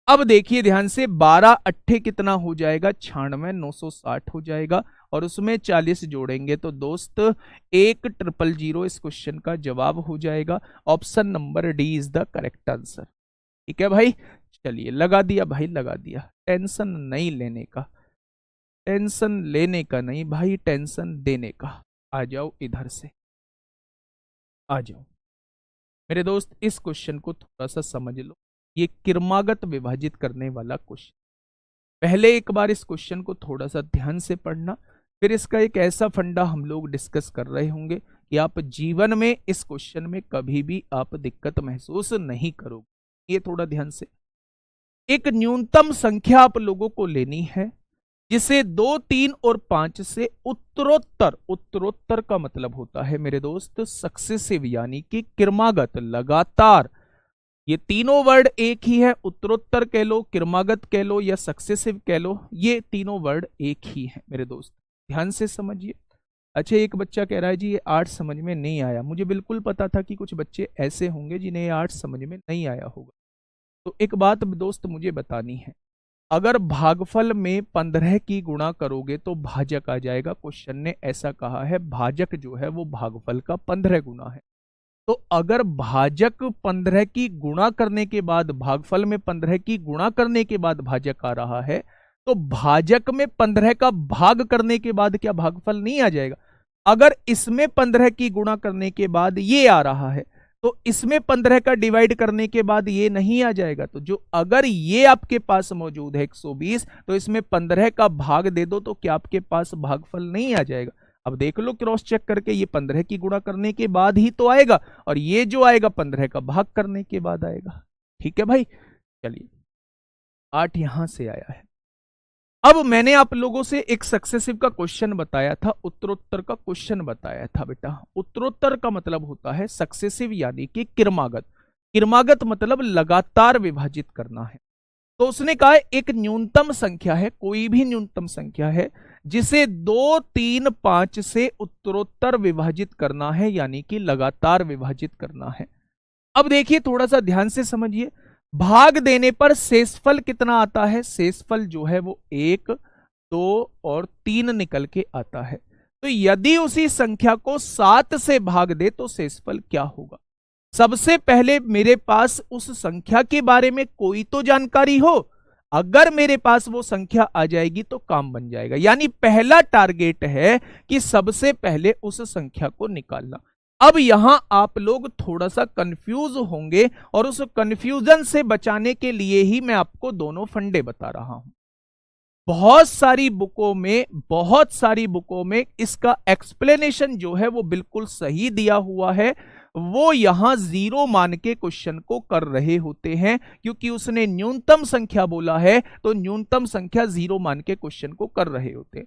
[SPEAKER 1] अब देखिए ध्यान से, 12 अट्ठे कितना हो जाएगा, 96, 960 हो जाएगा, और उसमें 40 जोड़ेंगे तो दोस्त 1000 इस क्वेश्चन का जवाब हो जाएगा। Option number D is the correct answer. ठीक है भाई, चलिए लगा दिया भाई, लगा दिया। टेंशन नहीं लेने का, टेंशन लेने का नहीं भाई, टेंशन देने का। आ जाओ इधर से, आ जाओ मेरे दोस्त, इस क्वेश्चन को थोड़ा सा समझ लो। ये क्रमागत विभाजित करने वाला क्वेश्चन, पहले एक बार इस क्वेश्चन को थोड़ा सा ध्यान से पढ़ना, फिर इसका एक ऐसा फंडा हम लोग डिस्कस कर रहे होंगे कि आप जीवन में इस क्वेश्चन में कभी भी आप दिक्कत महसूस नहीं करोगे। ये थोड़ा ध्यान से, एक न्यूनतम संख्या आप लोगों को लेनी है जिसे 2, 3 और 5 से उत्तरोत्तर, उत्तरोत्तर का मतलब होता है मेरे दोस्त सक्सेसिव, यानी कि क्रमागत, लगातार। ये तीनों वर्ड एक ही है, उत्तरोत्तर कह लो, क्रमागत कह लो या सक्सेसिव कह लो, ये तीनों वर्ड एक ही है मेरे दोस्त, ध्यान से समझिए। अच्छा एक बच्चा कह रहा है जी ये आर्ट समझ में नहीं आया। मुझे बिल्कुल पता था कि कुछ बच्चे ऐसे होंगे जिन्हें ये आर्ट समझ में नहीं आया होगा। तो एक बात दोस्त मुझे बतानी है, अगर भागफल में 15 की गुणा करोगे तो भाजक आ जाएगा। क्वेश्चन ने ऐसा कहा है, भाजक जो है वो भागफल का 15 गुना है। तो अगर भाजक 15 की गुणा करने के बाद, भागफल में 15 की गुणा करने के बाद भाजक आ रहा है, तो भाजक में 15 का भाग करने के बाद क्या भागफल नहीं आ जाएगा। अगर इसमें 15 की गुणा करने के बाद ये आ रहा है, तो इसमें 15 का डिवाइड करने के बाद ये नहीं आ जाएगा। तो जो अगर ये आपके पास मौजूद है 120, तो इसमें 15 का भाग दे दो तो क्या आपके पास भागफल नहीं आ जाएगा। अब देख लो क्रॉस चेक करके, ये 15 की गुणा करने के बाद ही तो आएगा, और ये जो आएगा 15 का भाग करने के बाद आएगा। ठीक है भाई, चलिए 8 यहां से आया है। अब मैंने आप लोगों से एक सक्सेसिव का क्वेश्चन बताया था, उत्तरोत्तर का क्वेश्चन बताया था बेटा। उत्तरोत्तर का मतलब होता है सक्सेसिव, यानी कि क्रमागत। क्रमागत मतलब लगातार विभाजित करना है। तो उसने कहा एक न्यूनतम संख्या है, कोई भी न्यूनतम संख्या है जिसे 2, 3, 5 से उत्तरोत्तर विभाजित करना है, यानी कि लगातार विभाजित करना है। अब देखिए थोड़ा सा ध्यान से समझिए, भाग देने पर शेषफल कितना आता है, शेषफल जो है वो 1, 2 और 3 निकल के आता है। तो यदि उसी संख्या को 7 से भाग दे तो शेषफल क्या होगा। सबसे पहले मेरे पास उस संख्या के बारे में कोई तो जानकारी हो। अगर मेरे पास वो संख्या आ जाएगी तो काम बन जाएगा। यानी पहला टारगेट है कि सबसे पहले उस संख्या को निकालना। अब यहां आप लोग थोड़ा सा कंफ्यूज होंगे और उस कंफ्यूजन से बचाने के लिए ही मैं आपको दोनों फंडे बता रहा हूं। बहुत सारी बुकों में इसका एक्सप्लेनेशन जो है वो बिल्कुल सही दिया हुआ है। वो यहां जीरो मान के क्वेश्चन को कर रहे होते हैं, क्योंकि उसने न्यूनतम संख्या बोला है तो न्यूनतम संख्या जीरो मान के क्वेश्चन को कर रहे होते हैं।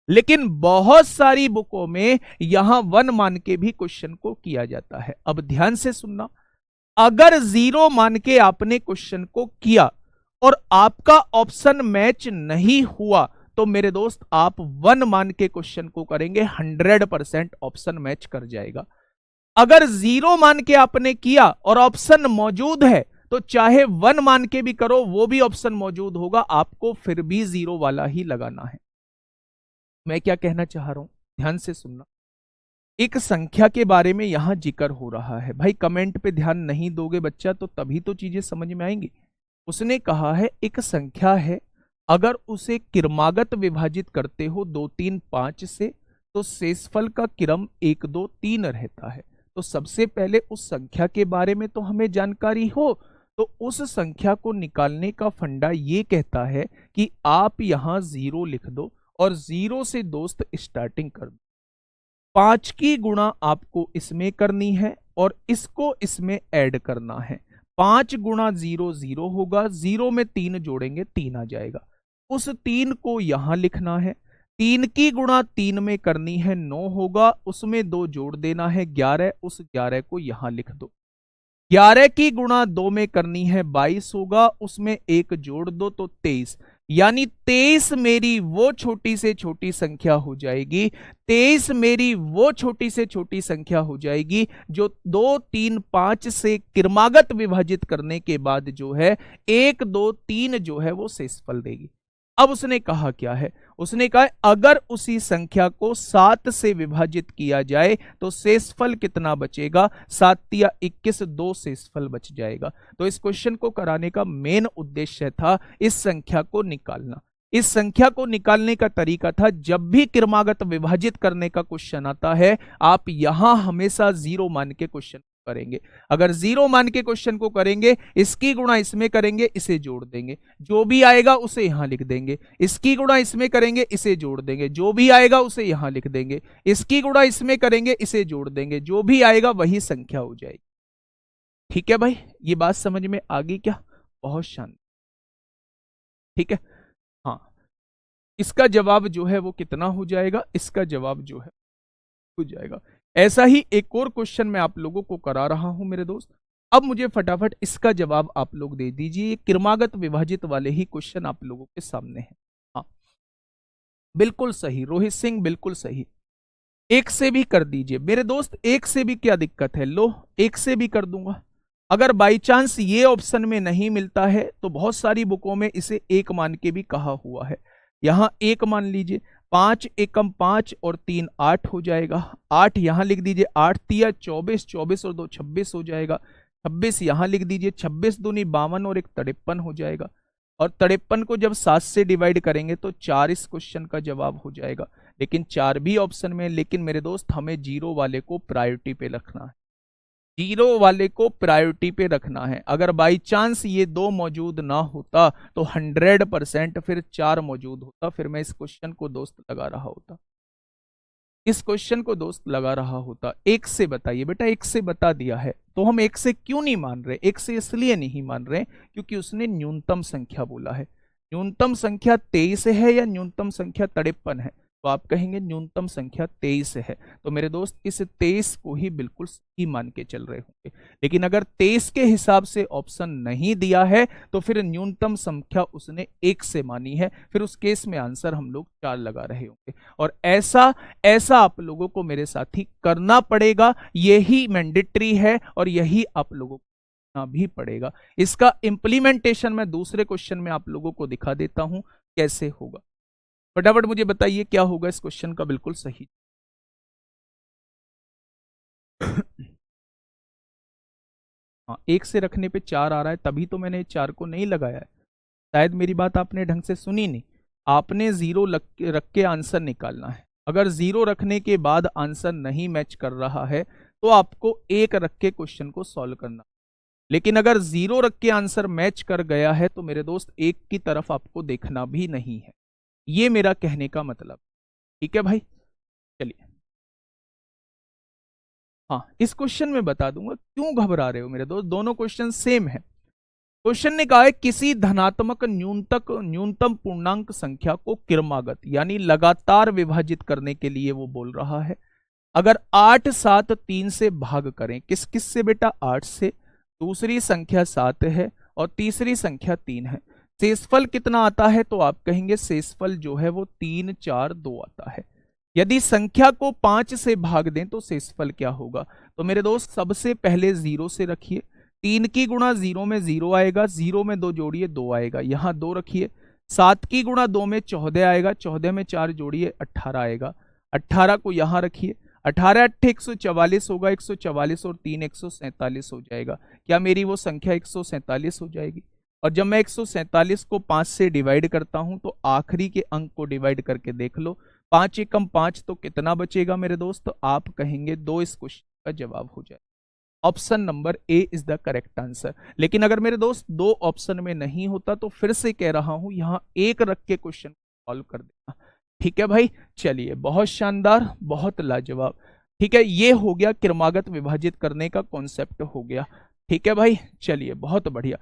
[SPEAKER 1] लेकिन बहुत सारी बुकों में यहां वन मान के भी क्वेश्चन को किया जाता है। अब ध्यान से सुनना, अगर जीरो मान के आपने क्वेश्चन को किया और आपका ऑप्शन मैच नहीं हुआ तो मेरे दोस्त आप वन मान के क्वेश्चन को करेंगे, 100% ऑप्शन मैच कर जाएगा। अगर जीरो मान के आपने किया और ऑप्शन मौजूद है तो चाहे वन मान के भी करो वो भी ऑप्शन मौजूद होगा, आपको फिर भी जीरो वाला ही लगाना है। मैं क्या कहना चाह रहा हूं, ध्यान से सुनना। एक संख्या के बारे में यहां जिक्र हो रहा है। भाई कमेंट पे ध्यान नहीं दोगे बच्चा तो तभी तो चीजें समझ में आएंगी। उसने कहा है एक संख्या है, अगर उसे क्रमागत विभाजित करते हो 2 3 5 से तो शेषफल का क्रम 1 2 3 रहता है। तो सबसे पहले उस संख्या के बारे में तो हमें जानकारी हो। तो उस संख्या को निकालने का फंडा ये कहता है कि आप यहां जीरो लिख दो और जीरो से दोस्त स्टार्टिंग कर दो। 5 की गुणा आपको इसमें करनी है और इसको इसमें ऐड करना है। 5 गुणा 0 0 होगा, 0 में 3 जोड़ेंगे 3 आ जाएगा। उस 3 को यहां लिखना है। 3 की गुणा 3 में करनी है 9 होगा, उसमें 2 जोड़ देना है 11, उस 11 को यहां लिख दो। 11 की गुणा 2 में करनी है 22 होगा, उसमें 1 जोड़ दो तो 23। यानी 23 मेरी वो छोटी से छोटी संख्या हो जाएगी, 23 मेरी वो छोटी से छोटी संख्या हो जाएगी जो 2 3 5 से क्रमागत विभाजित करने के बाद जो है 1 2 3 जो है वो शेषफल देगी। अब उसने कहा क्या है, उसने कहा अगर उसी संख्या को 7 से विभाजित किया जाए तो शेषफल कितना बचेगा, 7 या 21, 2 शेषफल बच जाएगा। तो इस क्वेश्चन को कराने का मेन उद्देश्य था इस संख्या को निकालना। इस संख्या को निकालने का तरीका था, जब भी क्रमागत विभाजित करने का क्वेश्चन आता है आप यहां हमेशा जीरो मान के क्वेश्चन करेंगे। अगर जीरो मान के क्वेश्चन को करेंगे, इसकी गुणा इसमें करेंगे, इसे जोड़ देंगे, जो भी आएगा उसे यहां लिख देंगे। इसकी गुणा इसमें करेंगे, इसे जोड़ देंगे, जो भी आएगा उसे यहां लिख देंगे। इसकी गुणा इसमें करेंगे, इसे जोड़ देंगे, जो भी आएगा वही संख्या हो जाएगी। ठीक है भाई, ये बात समझ में आ गई क्या? बहुत शानदार। ठीक है, हाँ, इसका जवाब जो है वो कितना हो जाएगा, इसका जवाब जो है हो जाएगा। ऐसा ही एक और क्वेश्चन मैं आप लोगों को करा रहा हूं मेरे दोस्त। अब मुझे फटाफट इसका जवाब आप लोग दे दीजिए। ये क्रमागत विभाजित वाले ही क्वेश्चन आप लोगों के सामने है। हाँ, बिल्कुल सही रोहित सिंह, बिल्कुल सही। 1 से भी कर दीजिए मेरे दोस्त, 1 से भी क्या दिक्कत है, लो 1 से भी कर दूंगा। अगर बाई चांस ये ऑप्शन में नहीं मिलता है तो बहुत सारी बुकों में इसे 1 मान के भी कहा हुआ है। यहां 1 मान लीजिए, 5 एकम 5 और 3 8 हो जाएगा। 8 यहां लिख दीजिए, 8 तिया 24, 24 और 2 26 हो जाएगा। 26 यहां लिख दीजिए, 26 दूनी 52 और 1 53 हो जाएगा। और 53 को जब 7 से डिवाइड करेंगे तो 4 इस क्वेश्चन का जवाब हो जाएगा। लेकिन 4 भी ऑप्शन में, लेकिन मेरे दोस्त हमें जीरो वाले को प्रायोरिटी पे रखना है। जीरो वाले को प्रायोरिटी पे रखना है। अगर बाई चांस ये 2 मौजूद ना होता तो 100% फिर 4 मौजूद होता, फिर मैं इस क्वेश्चन को दोस्त लगा रहा होता, इस क्वेश्चन को दोस्त लगा रहा होता। 1 से बताइए बेटा, 1 से बता दिया है तो हम 1 से क्यों नहीं मान रहे? 1 से इसलिए नहीं मान रहे क्योंकि उसने न्यूनतम संख्या बोला है। न्यूनतम संख्या 23 है या न्यूनतम संख्या 53 है? तो आप कहेंगे न्यूनतम संख्या 23 है। तो मेरे दोस्त इस 23 को ही बिल्कुल सही मान के चल रहे होंगे। लेकिन अगर 23 के हिसाब से ऑप्शन नहीं दिया है तो फिर न्यूनतम संख्या उसने 1 से मानी है, फिर उस केस में आंसर हम लोग 4 लगा रहे होंगे। और ऐसा ऐसा आप लोगों को मेरे साथी करना पड़ेगा, यही मैंडेटरी है और यही आप लोगों को करना भी पड़ेगा। इसका इंप्लीमेंटेशन मैं दूसरे क्वेश्चन में आप लोगों को दिखा देता हूं कैसे होगा। फटाफट मुझे बताइए क्या होगा इस क्वेश्चन का बिल्कुल सही। हाँ, 1 से रखने पे 4 आ रहा है, तभी तो मैंने 4 को नहीं लगाया है। शायद मेरी बात आपने ढंग से सुनी नहीं। आपने 0 रख के आंसर निकालना है। अगर 0 रखने के बाद आंसर नहीं मैच कर रहा है तो आपको 1 रख के क्वेश्चन को सॉल्व करना। लेकिन अगर 0 रख के आंसर मैच कर गया है तो मेरे दोस्त 1 की तरफ आपको देखना भी नहीं है। ये मेरा कहने का मतलब। ठीक है भाई, चलिए। हाँ, इस क्वेश्चन में बता दूंगा क्यों घबरा रहे हो मेरे दोस्त, दोनों क्वेश्चन सेम है। क्वेश्चन ने कहा है किसी धनात्मक न्यूनतम पूर्णांक संख्या को क्रमागत यानी लगातार विभाजित करने के लिए वो बोल रहा है। अगर 8 7 3 से भाग करें, किस किस से बेटा, 8 से, दूसरी संख्या 7 है और तीसरी संख्या 3 है, शेषफल कितना आता है? तो आप कहेंगे शेषफल जो है वो 3 4 2 आता है। यदि संख्या को 5 से भाग दें तो शेषफल क्या होगा? तो मेरे दोस्त सबसे पहले 0 से रखिए, 3 की गुणा 0 में 0 आएगा, 0 में 2 जोड़िए 2 आएगा, यहां 2 रखिए। 7 की गुणा 2 में 14 आएगा, 14 में 4 जोड़िए 18 आएगा, 18 को यहां रखिए। 18 8 144 होगा, 144 और 3 147 हो जाएगा। क्या मेरी वो संख्या 147 हो जाएगी? और जब मैं 147 को 5 से डिवाइड करता हूं तो आखिरी के अंक को डिवाइड करके देख लो, 5 एकम 5 तो कितना बचेगा मेरे दोस्त? तो आप कहेंगे 2 इस क्वेश्चन का जवाब हो जाए। Option number A is the correct answer. लेकिन अगर मेरे दोस्त 2 ऑप्शन में नहीं होता तो फिर से कह रहा हूं यहां 1 रख के क्वेश्चन सॉल्व कर देना। ठीक है भाई, चलिए, बहुत शानदार, बहुत लाजवाब। ठीक है, ये हो गया क्रमागत विभाजित करने का कॉन्सेप्ट हो गया। ठीक है भाई, चलिए, बहुत बढ़िया।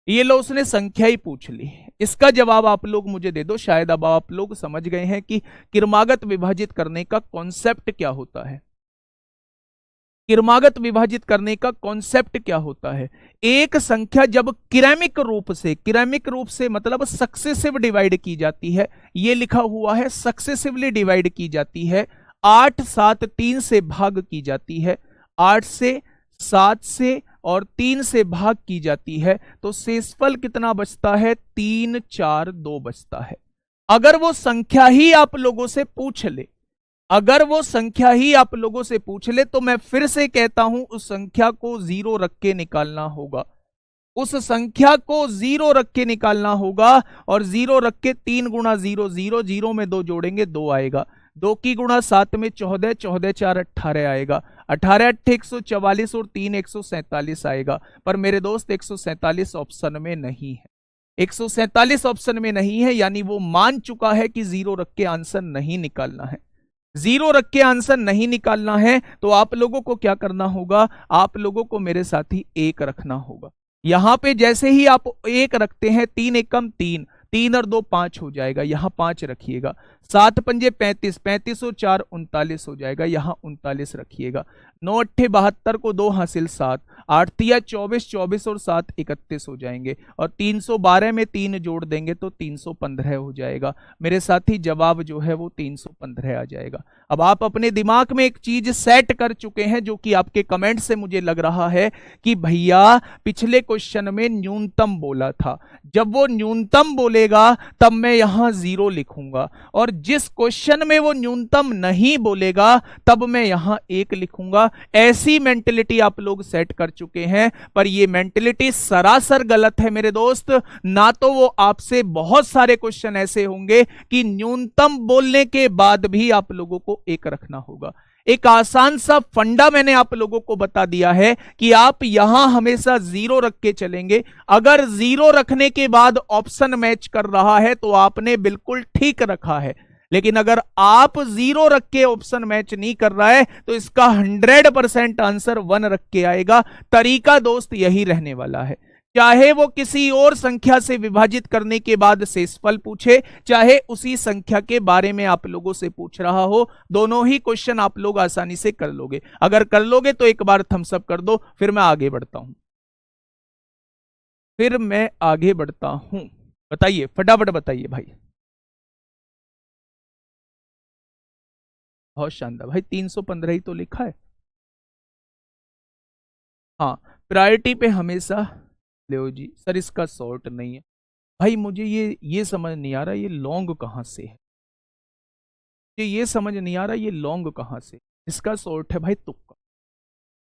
[SPEAKER 1] ये लो उसने संख्या ही पूछ ली, इसका जवाब आप लोग मुझे दे दो। शायद अब आप लोग समझ गए हैं कि क्रमागत विभाजित करने का कॉन्सेप्ट क्या होता है। क्रमागत विभाजित करने का कॉन्सेप्ट क्या होता है? एक संख्या जब क्रमिक रूप से मतलब सक्सेसिव डिवाइड की जाती है, ये लिखा हुआ है सक्सेसिवली डिवाइड की जाती है, 8 7 3 से भाग की जाती है, 8 से 7 से और 3 से भाग की जाती है, तो शेषफल कितना बचता है? 3 4 2 बचता है। अगर वो संख्या ही आप लोगों से पूछ ले, तो मैं फिर से कहता हूं उस संख्या को 0 रख के निकालना होगा। और 0 रख के 3 गुणा 0 0 0 में 2 जोड़ेंगे 2 आएगा, 2 की गुणा 7 में 14 14 4 18 आएगा, 18 8 144 और 3 147 आएगा। पर मेरे दोस्त 147 ऑप्शन में नहीं है, 147 ऑप्शन में नहीं है, यानी वो मान चुका है कि 0 रख के आंसर नहीं निकालना है। 0 रख के आंसर नहीं निकालना है तो आप लोगों को क्या करना होगा? आप लोगों को मेरे साथ ही 1 रखना होगा। यहां पे जैसे ही आप 1 रखते हैं, 3 एकम 3, 3 और 2 5 हो जाएगा, यहां 5 रखिएगा। 7 पंजे 35, 35 और 4 39 हो जाएगा, यहां 39 रखिएगा। 9 अट्ठे 72 को 2 हासिल 7, 8 तिया 24, 24 और 7 31 हो जाएंगे, और 312 में 3 जोड़ देंगे तो 315 हो जाएगा। मेरे साथी जवाब जो है वो 315 आ जाएगा। अब आप अपने दिमाग में एक चीज सेट कर चुके हैं जो कि आपके कमेंट से मुझे लग रहा है कि भैया पिछले क्वेश्चन में न्यूनतम बोला था, जब वो न्यूनतम बोलेगा तब मैं यहां 0 लिखूंगा, और जिस क्वेश्चन में वो न्यूनतम नहीं बोलेगा तब मैं यहां 1 लिखूंगा। ऐसी मेंटेलिटी आप लोग सेट कर चुके हैं, पर ये मेंटेलिटी सरासर गलत है मेरे दोस्त। ना तो वो आपसे बहुत सारे क्वेश्चन ऐसे होंगे कि न्यूनतम बोलने के बाद भी आप लोगों को 1 रखना होगा। एक आसान सा फंडा मैंने आप लोगों को बता दिया है कि आप यहां हमेशा 0 रख के चलेंगे। अगर 0 रखने के बाद ऑप्शन मैच कर रहा है तो आपने बिल्कुल ठीक रखा है, लेकिन अगर आप 0 रख के ऑप्शन मैच नहीं कर रहा है तो इसका 100% आंसर 1 रख के आएगा। तरीका दोस्त यही रहने वाला है, चाहे वो किसी और संख्या से विभाजित करने के बाद शेषफल पूछे, चाहे उसी संख्या के बारे में आप लोगों से पूछ रहा हो, दोनों ही क्वेश्चन आप लोग आसानी से कर लोगे। अगर कर लोगे तो एक बार थम्स अप कर दो, फिर मैं आगे बढ़ता हूं। बताइए, फटाफट बताइए भाई। बहुत शानदार भाई, 315 ही तो लिखा है। हाँ, प्रायोरिटी पे हमेशा ले जी सर, इसका शॉर्ट नहीं है भाई। मुझे ये समझ नहीं आ रहा ये लॉन्ग कहां से है, ये समझ नहीं आ रहा ये लॉन्ग कहां से। इसका शॉर्ट है भाई तुक्का,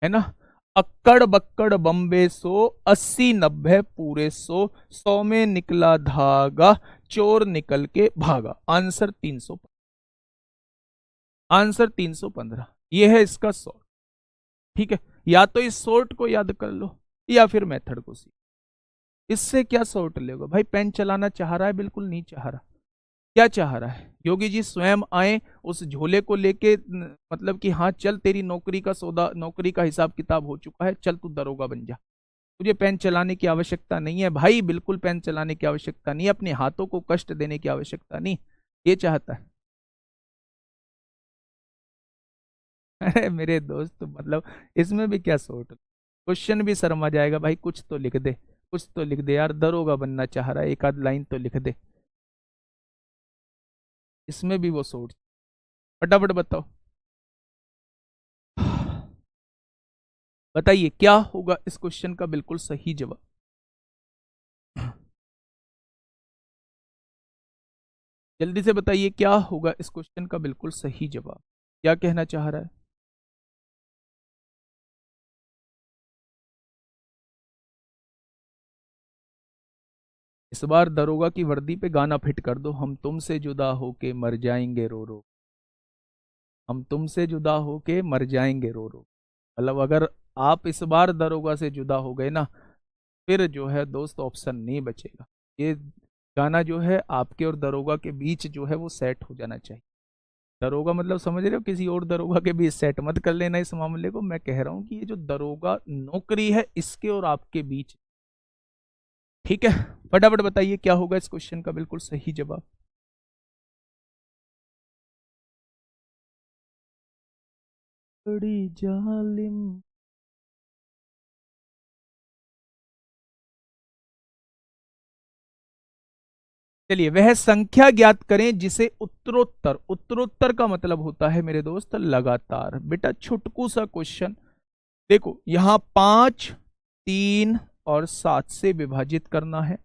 [SPEAKER 1] है ना। अक्कड़ बक्कड़ बम्बे 100, 80 90 पूरे 100, 100 में निकला धागा, चोर निकल के भागा। Answer 300, answer 315। ये है इसका शॉर्ट। ठीक है, या तो इस शॉर्ट को याद कर लो या फिर मेथड को सीख। इससे क्या शॉर्ट लेगा भाई? पेन चलाना चाह रहा है? बिल्कुल नहीं चाह रहा। क्या चाह रहा है? योगी जी स्वयं आए उस झोले को लेके, मतलब कि हाँ चल तेरी नौकरी का सौदा, नौकरी का हिसाब किताब हो चुका है, चल तू दरोगा बन जा, तुझे पेन चलाने की आवश्यकता नहीं है। भाई बिल्कुल पेन चलाने की आवश्यकता नहीं है, अपने हाथों को कष्ट देने की आवश्यकता नहीं, ये चाहता है। अरे मेरे दोस्त, मतलब इसमें भी क्या सोच, क्वेश्चन भी शर्मा जाएगा भाई। कुछ तो लिख दे, कुछ तो लिख दे यार, दरोगा बनना चाह रहा है, एक आध लाइन तो लिख दे। इसमें भी वो सोच, फटाफट बताओ। बताइए क्या होगा इस क्वेश्चन का बिल्कुल सही जवाब। जल्दी से बताइए क्या होगा इस क्वेश्चन का बिल्कुल सही जवाब, क्या कहना चाह रहा है? इस बार दरोगा की वर्दी पे गाना फिट कर दो, हम तुमसे जुदा होके मर जाएंगे रो रो, हम तुमसे जुदा होके मर जाएंगे रो रो। मतलब अगर आप इस बार दरोगा से जुदा हो गए ना, फिर जो है दोस्त ऑप्शन नहीं बचेगा। ये गाना जो है आपके और दरोगा के बीच जो है वो सेट हो जाना चाहिए। दरोगा मतलब समझ रहे हो, किसी और दरोगा के बीच सेट मत कर लेना इस मामले को। मैं कह रहा हूं कि ये जो दरोगा नौकरी है इसके और आपके बीच। ठीक है, फटाफट बताइए क्या होगा इस क्वेश्चन का बिल्कुल सही जवाब। बड़ी जालिम। चलिए, वह संख्या ज्ञात करें जिसे उत्तरोत्तर, उत्तरोत्तर का मतलब होता है मेरे दोस्त लगातार। बेटा छुटकू सा क्वेश्चन, देखो यहां 5, 3 और 7 से विभाजित करना है।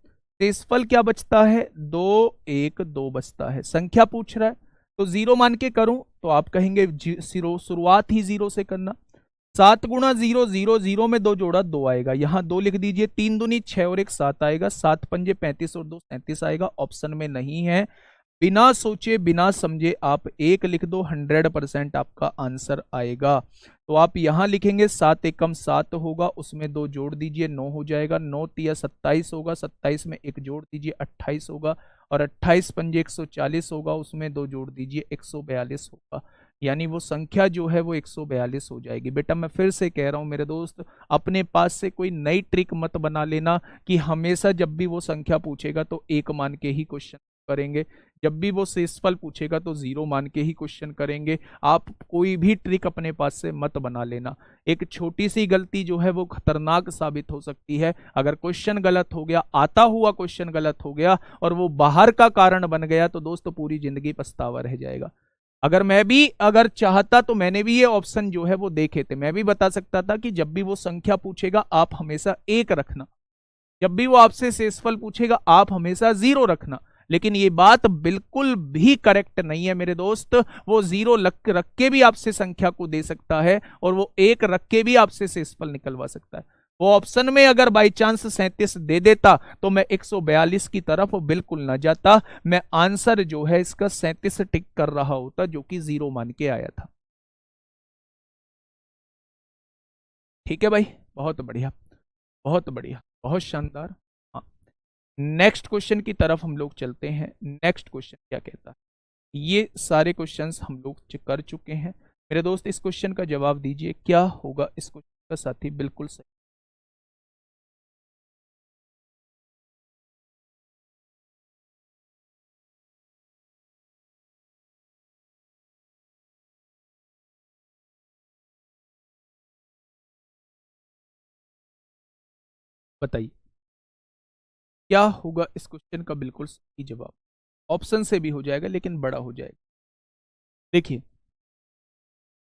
[SPEAKER 1] शेषफल क्या बचता है? 2, 1, 2 बचता है। संख्या पूछ रहा है तो जीरो मान के करूं तो आप कहेंगे शुरुआत ही जीरो से करना। 7 × 0 0, 0 में 2 जोड़ा 2 आएगा, यहां 2 लिख दीजिए। 3 दूनी 6 और 1 7 आएगा, 7 पंजे 35 और 2 37 आएगा। ऑप्शन में नहीं है। बिना सोचे बिना समझे आप एक लिख दो, 100% आपका आंसर आएगा। तो आप यहां लिखेंगे 7 एकम 7 होगा, उसमें 2 जोड़ दीजिए, 9 हो जाएगा। 9 तिया 27 होगा, 27 में 1 जोड़ दीजिए, 28 होगा। और 28 पंजे 140 होगा, उसमें 2 जोड़ दीजिए, 142 होगा। यानी वो संख्या जो है वो 142 हो जाएगी। बेटा मैं फिर से कह रहा हूं मेरे दोस्त, अपने पास से कोई नई ट्रिक मत बना लेना कि हमेशा जब भी वो संख्या पूछेगा तो एक मान के ही क्वेश्चन करेंगे, जब भी वो शेषफल पूछेगा तो जीरो मान के ही क्वेश्चन करेंगे। आप कोई भी ट्रिक अपने पास से मत बना लेना। एक छोटी सी गलती जो है वो खतरनाक साबित हो सकती है। अगर क्वेश्चन गलत हो गया, आता हुआ क्वेश्चन गलत हो गया और वो बाहर का कारण बन गया तो दोस्तों पूरी जिंदगी पछतावा रह जाएगा। अगर मैं भी अगर चाहता तो मैंने भी ये ऑप्शन जो है वो देखे थे, मैं भी बता सकता था कि जब भी वो संख्या पूछेगा आप हमेशा एक रखना, जब भी वो आपसे शेषफल पूछेगा आप हमेशा जीरो रखना। लेकिन ये बात बिल्कुल भी करेक्ट नहीं है मेरे दोस्त। वो जीरो रख के भी आपसे संख्या को दे सकता है और वो एक रख के भी आपसे शेषफल निकलवा सकता है। वो ऑप्शन में अगर बाई चांस 37 दे देता तो मैं 142 की तरफ बिल्कुल ना जाता, मैं आंसर जो है इसका 37 टिक कर रहा होता जो कि जीरो मान के आया था। ठीक है भाई, बहुत बढ़िया, बहुत बढ़िया, बहुत शानदार। हाँ, नेक्स्ट क्वेश्चन की तरफ हम लोग चलते हैं। नेक्स्ट क्वेश्चन क्या कहता है? ये सारे क्वेश्चंस हम लोग कर चुके हैं मेरे दोस्त। इस क्वेश्चन का जवाब दीजिए क्या होगा इस क्वेश्चन का साथी बिल्कुल सही। बताइए क्या होगा इस क्वेश्चन का बिल्कुल सही जवाब। ऑप्शन से भी हो जाएगा लेकिन बड़ा हो जाएगा। देखिए,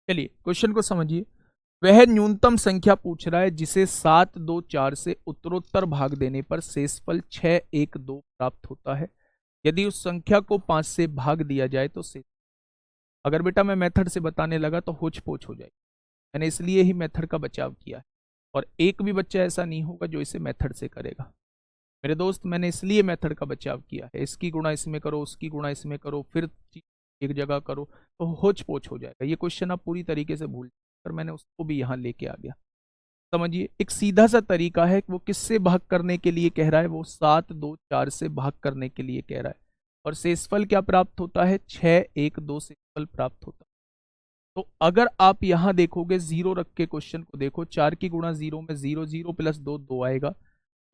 [SPEAKER 1] चलिए क्वेश्चन को समझिए। वह न्यूनतम संख्या पूछ रहा है जिसे 7, 2, 4 से उत्तरोत्तर भाग देने पर शेषफल 6, 1, 2 प्राप्त होता है। यदि उस संख्या को 5 से भाग दिया जाए तो शेष। अगर बेटा मैं मेथड से बताने लगा तो होच पोच हो जाएगी, मैंने इसलिए ही मेथड का बचाव किया है। और एक भी बच्चा ऐसा नहीं होगा जो इसे मेथड से करेगा। मेरे दोस्त, मैंने इसलिए मेथड का बचाव किया है। इसकी गुणा इसमें करो, उसकी गुणा इसमें करो, फिर एक जगह करो, तो होच पोच हो जाएगा। ये क्वेश्चन आप पूरी तरीके से भूल, पर मैंने उसको भी यहाँ लेके आ गया। समझिए, एक सीधा सा तरीका है कि वो किससे भाग करने के लिए कह रहा है, वो 7, 2, 4 से भाग करने के लिए कह रहा है। और शेषफल क्या प्राप्त होता है, 6, 1, 2 शेषफल प्राप्त होता है। तो अगर आप यहां देखोगे, जीरो रख के क्वेश्चन को देखो, 4 की गुणा जीरो में 0, 0 प्लस 2, 2 आएगा,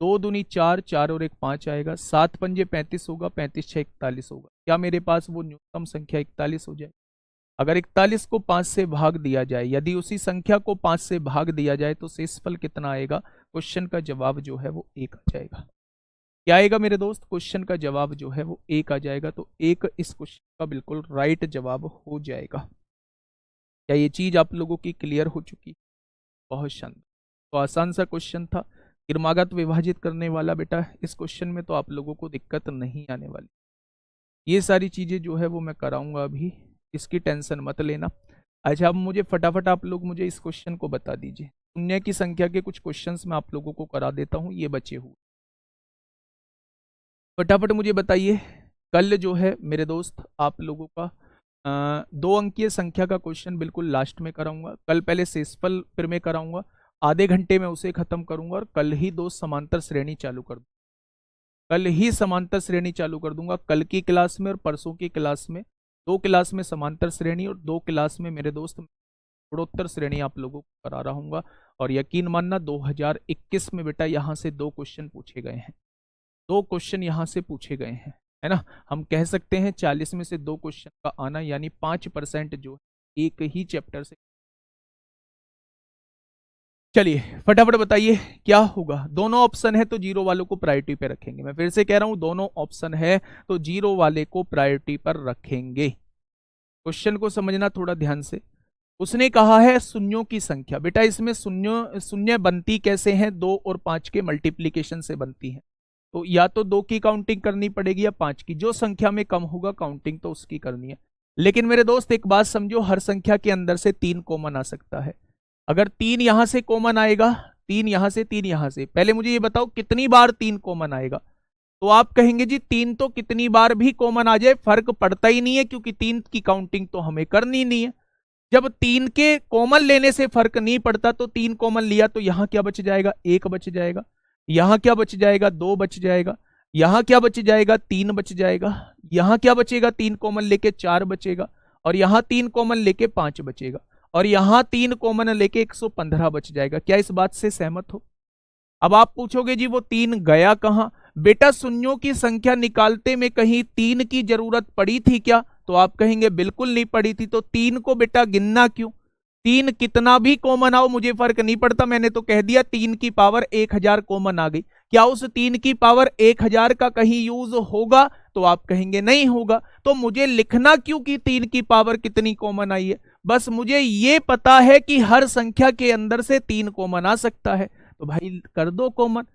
[SPEAKER 1] 2 दूनी 4, 4 और 1 5 आएगा, 7 पंजे 35 होगा, 35 6 41 होगा। क्या मेरे पास वो न्यूनतम संख्या 41 हो जाए? अगर 41 को 5 से भाग दिया जाए, यदि उसी संख्या को 5 से भाग दिया जाए, तो शेषफल कितना आएगा? क्वेश्चन का जवाब जो है वो 1 आ जाएगा। क्या आएगा मेरे दोस्त? क्वेश्चन का जवाब जो है वो 1 आ जाएगा। तो 1 इस क्वेश्चन का बिल्कुल राइट जवाब हो जाएगा। क्या ये चीज आप लोगों की क्लियर हो चुकी? बहुत शानदार। तो आसान सा क्वेश्चन था, क्रमागत विभाजित करने वाला। बेटा इस क्वेश्चन में तो आप लोगों को दिक्कत नहीं आने वाली। ये सारी चीजें जो है वो मैं कराऊंगा अभी, इसकी टेंशन मत लेना। अच्छा, अब मुझे फटाफट आप लोग मुझे इस क्वेश्चन को बता दीजिए। शून्य की संख्या के कुछ क्वेश्चंस मैं आप लोगों को करा देता हूं, ये बचे हुए। फटाफट मुझे बताइए। कल जो है मेरे दोस्त आप लोगों का 2 अंकीय संख्या का क्वेश्चन बिल्कुल लास्ट में कराऊंगा। कल पहले शेषफल फिर मैं कराऊंगा, आधे घंटे में उसे खत्म करूंगा, और कल ही 2 समांतर श्रेणी चालू कर दूंगा। कल ही समांतर श्रेणी चालू कर दूंगा, कल की क्लास में और परसों की क्लास में। 2 क्लास में समांतर श्रेणी और 2 क्लास में मेरे दोस्त गुणोत्तर श्रेणी आप लोगों को करा रहा हूँ। और यकीन मानना 2021 में बेटा यहाँ से 2 क्वेश्चन पूछे गए हैं। 2 क्वेश्चन यहाँ से पूछे गए हैं, है ना। हम कह सकते हैं 40 में से 2 क्वेश्चन का आना, यानी 5% जो एक ही चैप्टर से। चलिए फटाफट बताइए क्या होगा। दोनों ऑप्शन है तो जीरो वालों को प्रायोरिटी पे रखेंगे। मैं फिर से कह रहा हूं, दोनों ऑप्शन है तो जीरो वाले को प्रायोरिटी पर रखेंगे। क्वेश्चन को समझना थोड़ा ध्यान से। उसने कहा है शून्यों की संख्या। बेटा इसमें शून्य शून्य बनती कैसे हैं? 2 और 5 के मल्टीप्लीकेशन से बनती है। तो या तो 2 की काउंटिंग करनी पड़ेगी या 5 की। जो संख्या में कम होगा काउंटिंग तो उसकी करनी है। लेकिन मेरे दोस्त एक बात समझो, हर संख्या के अंदर से 3 कॉमन आ सकता है। अगर 3 यहां से कॉमन आएगा, 3 यहां से, 3 यहां से, पहले मुझे ये बताओ कितनी बार 3 कॉमन आएगा? तो आप कहेंगे जी 3 तो कितनी बार भी कॉमन आ जाए फर्क पड़ता ही नहीं है, क्योंकि 3 की काउंटिंग तो हमें करनी नहीं है। जब 3 के कॉमन लेने से फर्क नहीं पड़ता, तो 3 कॉमन लिया तो यहां क्या बच जाएगा? 1 बच जाएगा। यहां क्या बच जाएगा? 2 बच जाएगा। यहां क्या बच जाएगा? 3 बच जाएगा। यहां क्या बचेगा? 3 कॉमन लेके 4 बचेगा। और यहां 3 कॉमन लेके 5 बचेगा। और यहां 3 कॉमन लेके 115 बच जाएगा। क्या इस बात से सहमत हो? अब आप पूछोगे जी वो 3 गया कहां? बेटा शून्यों की संख्या निकालते में कहीं 3 की जरूरत पड़ी थी क्या? तो आप कहेंगे बिल्कुल नहीं पड़ी थी। तो 3 को बेटा गिनना क्यों? 3 कितना भी कॉमन आओ मुझे फर्क नहीं पड़ता। मैंने तो कह दिया 3 की पावर 1000 कॉमन आ गई। क्या उस 3 की पावर 1000 का कहीं यूज होगा? तो आप कहेंगे नहीं होगा। तो मुझे लिखना क्यों कि 3 की पावर कितनी कॉमन आई है? बस मुझे ये पता है कि हर संख्या के अंदर से 3 कॉमन आ सकता है, तो भाई कर दो कॉमन।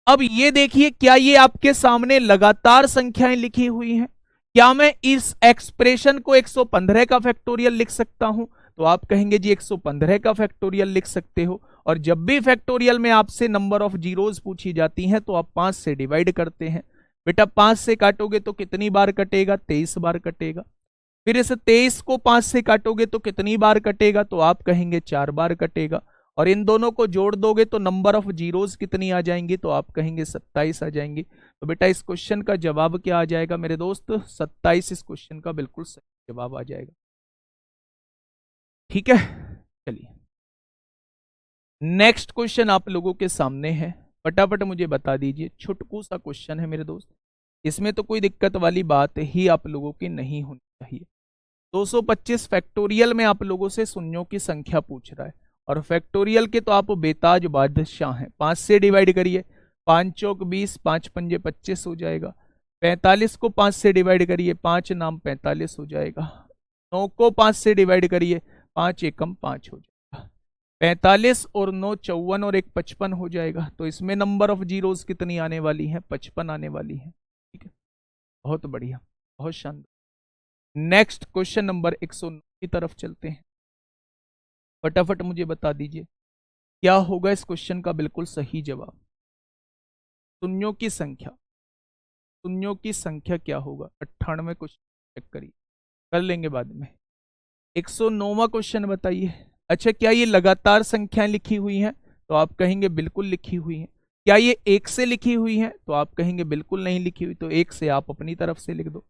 [SPEAKER 1] अब ये देखिए, क्या ये आपके सामने लगातार संख्याएं लिखी हुई हैं? क्या मैं इस एक्सप्रेशन को 115 का फैक्टोरियल लिख सकता हूं? तो आप कहेंगे जी 115 का फैक्टोरियल लिख सकते हो। और जब भी फैक्टोरियल में आपसे नंबर ऑफ जीरोज पूछी जाती हैं तो आप 5 से डिवाइड करते हैं। बेटा 5 से काटोगे तो कितनी बार कटेगा? 23 बार कटेगा। फिर इस 23 को 5 से काटोगे तो कितनी बार कटेगा? तो आप कहेंगे 4 बार कटेगा। और इन दोनों को जोड़ दोगे तो नंबर ऑफ जीरोज कितनी आ जाएंगी? तो आप कहेंगे 27 आ जाएंगी। तो बेटा इस क्वेश्चन का जवाब क्या आ जाएगा मेरे दोस्त? 27 इस क्वेश्चन का बिल्कुल सही जवाब आ जाएगा। ठीक है, चलिए नेक्स्ट क्वेश्चन आप लोगों के सामने है। फटाफट मुझे बता दीजिए। छुटकू सा क्वेश्चन है मेरे दोस्त, इसमें तो कोई दिक्कत वाली बात ही आप लोगों की नहीं होनी चाहिए। 225 फैक्टोरियल में आप लोगों से शून्यों की संख्या पूछ रहा है, और फैक्टोरियल के तो आप बेताज बादशाह हैं। 5 से डिवाइड करिए, 5 चौक 20, 5 पंजे 25 हो जाएगा। 45 को 5 से डिवाइड करिए, 5 नाम 45 हो जाएगा। 9 को 5 से डिवाइड करिए, 5 एकम 5 हो जाएगा। 45 और 9 54 और 1 55 हो जाएगा। तो इसमें नंबर ऑफ जीरोस कितनी आने वाली है? 55 आने वाली है। ठीक है, बहुत बढ़िया, बहुत शानदार। नेक्स्ट क्वेश्चन नंबर 109 की तरफ चलते हैं। फटाफट मुझे बता दीजिए। क्या होगा इस क्वेश्चन का बिल्कुल सही जवाब? शून्यों की संख्या, शून्यों की संख्या क्या होगा? 98 क्वेश्चन चेक करिए, कर लेंगे बाद में। 109वां क्वेश्चन बताइए। अच्छा, क्या ये लगातार संख्याएं लिखी हुई हैं? तो आप कहेंगे बिल्कुल लिखी हुई हैं। क्या ये एक से लिखी हुई हैं? तो आप कहेंगे बिल्कुल नहीं लिखी हुई। तो एक से आप अपनी तरफ से लिख दो।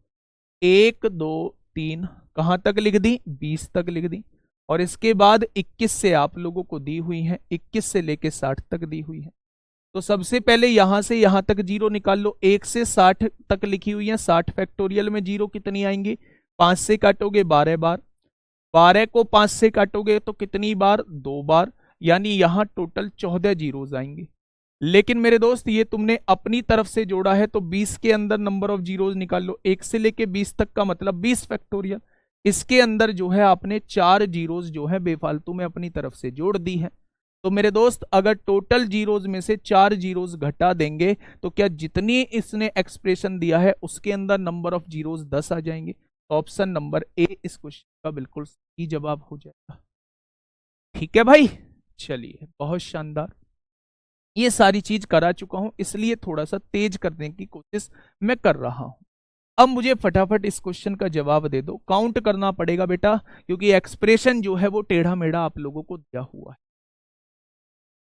[SPEAKER 1] 1 2 3 कहां तक लिख दी? 20 तक लिख दी। और इसके बाद 21 से आप लोगों को दी हुई है, 21 से लेके 60 तक दी हुई है। तो सबसे पहले यहां से यहां तक जीरो निकाल लो। 1 से 60 तक लिखी हुई है, 60 फैक्टोरियल में जीरो कितनी आएंगी? 5 से काटोगे 12 बार, 12 को 5 से काटोगे तो कितनी बार? 2 बार, यानी यहां टोटल 14 जीरोज आएंगे। लेकिन मेरे दोस्त ये तुमने अपनी तरफ से जोड़ा है, तो 20 के अंदर नंबर ऑफ जीरोज निकाल लो। 1 से लेके 20 तक का मतलब 20 फैक्टोरियल। इसके अंदर जो है आपने 4 जीरोज जो है बेफालतू में अपनी तरफ से जोड़ दी है। तो मेरे दोस्त अगर टोटल जीरोज में से 4 जीरोज घटा देंगे तो क्या जितनी इसने एक्सप्रेशन दिया है उसके अंदर नंबर ऑफ जीरोज 10 आ जाएंगे। तो ऑप्शन नंबर ए इस क्वेश्चन का बिल्कुल सही जवाब हो जाएगा। ठीक है भाई, चलिए बहुत शानदार। ये सारी चीज करा चुका हूं, इसलिए थोड़ा सा तेज करने की कोशिश मैं कर रहा हूं। अब मुझे फटाफट इस क्वेश्चन का जवाब दे दो। काउंट करना पड़ेगा बेटा, क्योंकि एक्सप्रेशन जो है वो टेढ़ा मेढ़ा आप लोगों को दिया हुआ है।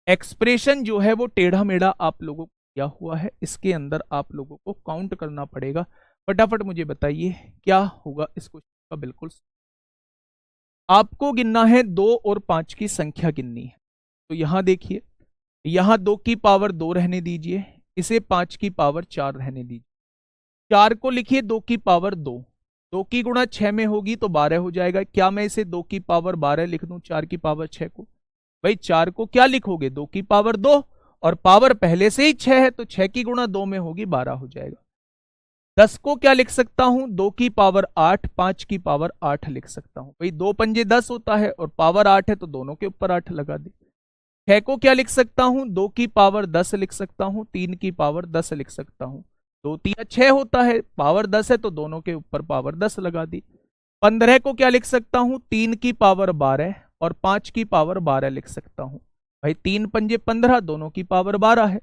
[SPEAKER 1] एक्सप्रेशन जो है वो टेढ़ा मेढ़ा आप लोगों को दिया हुआ है, इसके अंदर आप लोगों को काउंट करना पड़ेगा। फटाफट मुझे बताइए क्या होगा इस क्वेश्चन का बिल्कुल। आपको गिनना है 2 और 5 की संख्या गिननी है। तो यहां देखिए, यहां 2 की पावर 2 रहने दीजिए, इसे 5 की पावर 4 रहने दीजिए। 4 को लिखिए 2 की पावर 2, 2 की गुणा 6 में होगी तो 12 हो जाएगा। क्या मैं इसे 2 की पावर 12 लिख दूं 4 की पावर 6 को? भाई 4 को क्या लिखोगे? 2 की पावर 2, और पावर पहले से ही 6 है तो 6 की गुणा 2 में होगी 12 हो जाएगा। 10 को क्या लिख सकता हूं? 2 की पावर 8, 5 की पावर 8 लिख सकता हूं। भाई 2 पंजे 10 होता है और पावर 8 है तो दोनों के ऊपर 8 लगा दी। 6 को क्या लिख सकता हूं? 2 की पावर 10 लिख सकता हूं, 3 की पावर 10 लिख सकता हूं। 2 3 6 होता है, पावर 10 है तो दोनों के ऊपर पावर 10 लगा दी। 15 को क्या लिख सकता हूं? 3 की पावर 12 और 5 की पावर 12 लिख सकता हूं। भाई 3 पंजे 15, दोनों की पावर 12 है।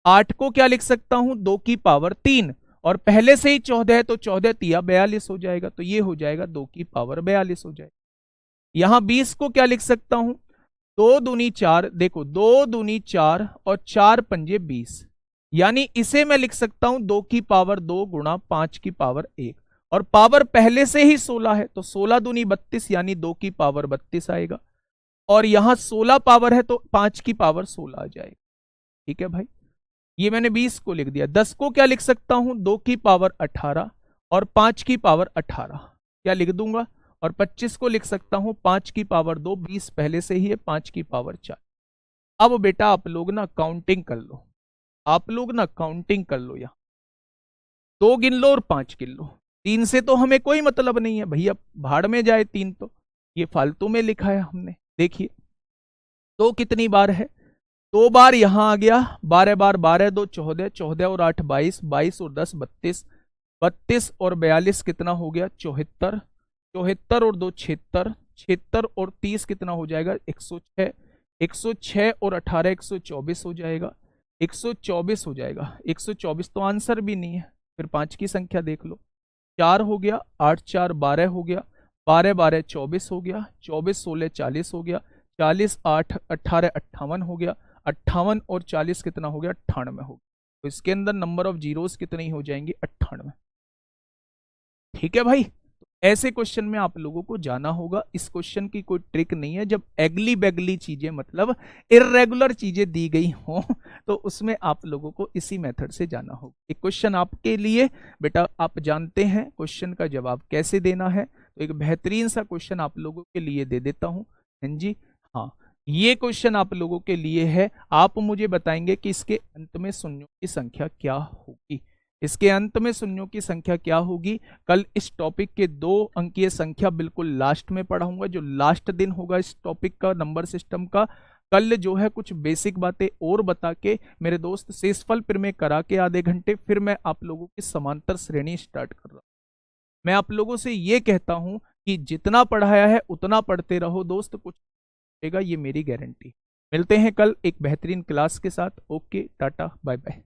[SPEAKER 1] 8 को क्या लिख सकता हूं? 2 की पावर 3, और पहले से ही 14 है तो 14 तिया 42 हो जाएगा। तो ये हो जाएगा 2 की पावर 42 हो जाएगा। यहां 20 को क्या लिख सकता हूं? 2 दूनी 4, देखो 2 दूनी 4 और 4 पंजे 20, यानी इसे मैं लिख सकता हूं 2 की पावर 2 गुणा 5 की पावर 1, और पावर पहले से ही 16 है तो 16 दूनी 32, यानी 2 की पावर 32 आएगा। और यहां 16 पावर है तो 5 की पावर 16 आ जाएगा। ठीक है भाई, ये मैंने 20 को लिख दिया। 10 को क्या लिख सकता हूं? 2 की पावर 18 और 5 की पावर 18, क्या लिख दूंगा। और 25 को लिख सकता हूं 5 की पावर 2, 20 पहले से ही है, 5 की पावर 4। अब बेटा आप लोग ना काउंटिंग कर लो, आप लोग ना काउंटिंग कर लो। यहां 2 गिन लो और 5 गिन लो। 3 से तो हमें कोई मतलब नहीं है भैया, भाड़ में जाए 3 तो, ये फालतू में लिखा है हमने। देखिए 2 कितनी बार है? 2 बार यहां आ गया, 12 बार 12 2 14, 14 और 8 22, 22 और 10 32, 32 और 42 कितना हो गया? 74, 74 और 2 76, 76 और 30 कितना हो जाएगा? 106, 106 और 18 124 हो जाएगा, 124 हो जाएगा। 124 तो आंसर भी नहीं है। फिर 5 की संख्या देख लो, 4 हो गया, 8 4 12 हो गया, 12 12 24 हो गया, 24 16 40 हो गया, 40 8 18 58 हो गया, 58 और 40 कितना हो गया? 98 हो गया। तो इसके अंदर नंबर ऑफ जीरोस कितनी हो जाएंगी? 98। ठीक है भाई, तो ऐसे क्वेश्चन में आप लोगों को जाना होगा। इस क्वेश्चन की कोई ट्रिक नहीं है। जब एगली बैगली चीजें मतलब इरेगुलर चीजें दी गई हो तो उसमें आप लोगों को इसी मेथड से जाना होगा। एक क्वेश्चन आपके लिए बेटा, आप जानते हैं क्वेश्चन का जवाब कैसे देना है, तो एक बेहतरीन सा क्वेश्चन आप लोगों के लिए दे देता हूं। हाँ जी, हाँ, ये क्वेश्चन आप लोगों के लिए है। आप मुझे बताएंगे कि इसके अंत में शून्यों की संख्या क्या होगी। इसके अंत में शून्यों की संख्या क्या होगी? कल इस टॉपिक के 2 अंकीय संख्या बिल्कुल लास्ट में पढ़ाऊंगा, जो लास्ट दिन होगा इस टॉपिक का, नंबर सिस्टम का। कल जो है कुछ बेसिक बातें और बता के मेरे दोस्त शेषफल प्रमेय करा के आधे घंटे फिर मैं आप लोगों की समांतर श्रेणी स्टार्ट कर रहा हूं। मैं आप लोगों से ये कहता हूं कि जितना पढ़ाया है उतना पढ़ते रहो दोस्त, कुछ ये मेरी गारंटी। मिलते हैं कल एक बेहतरीन क्लास के साथ। Okay, tata, bye bye.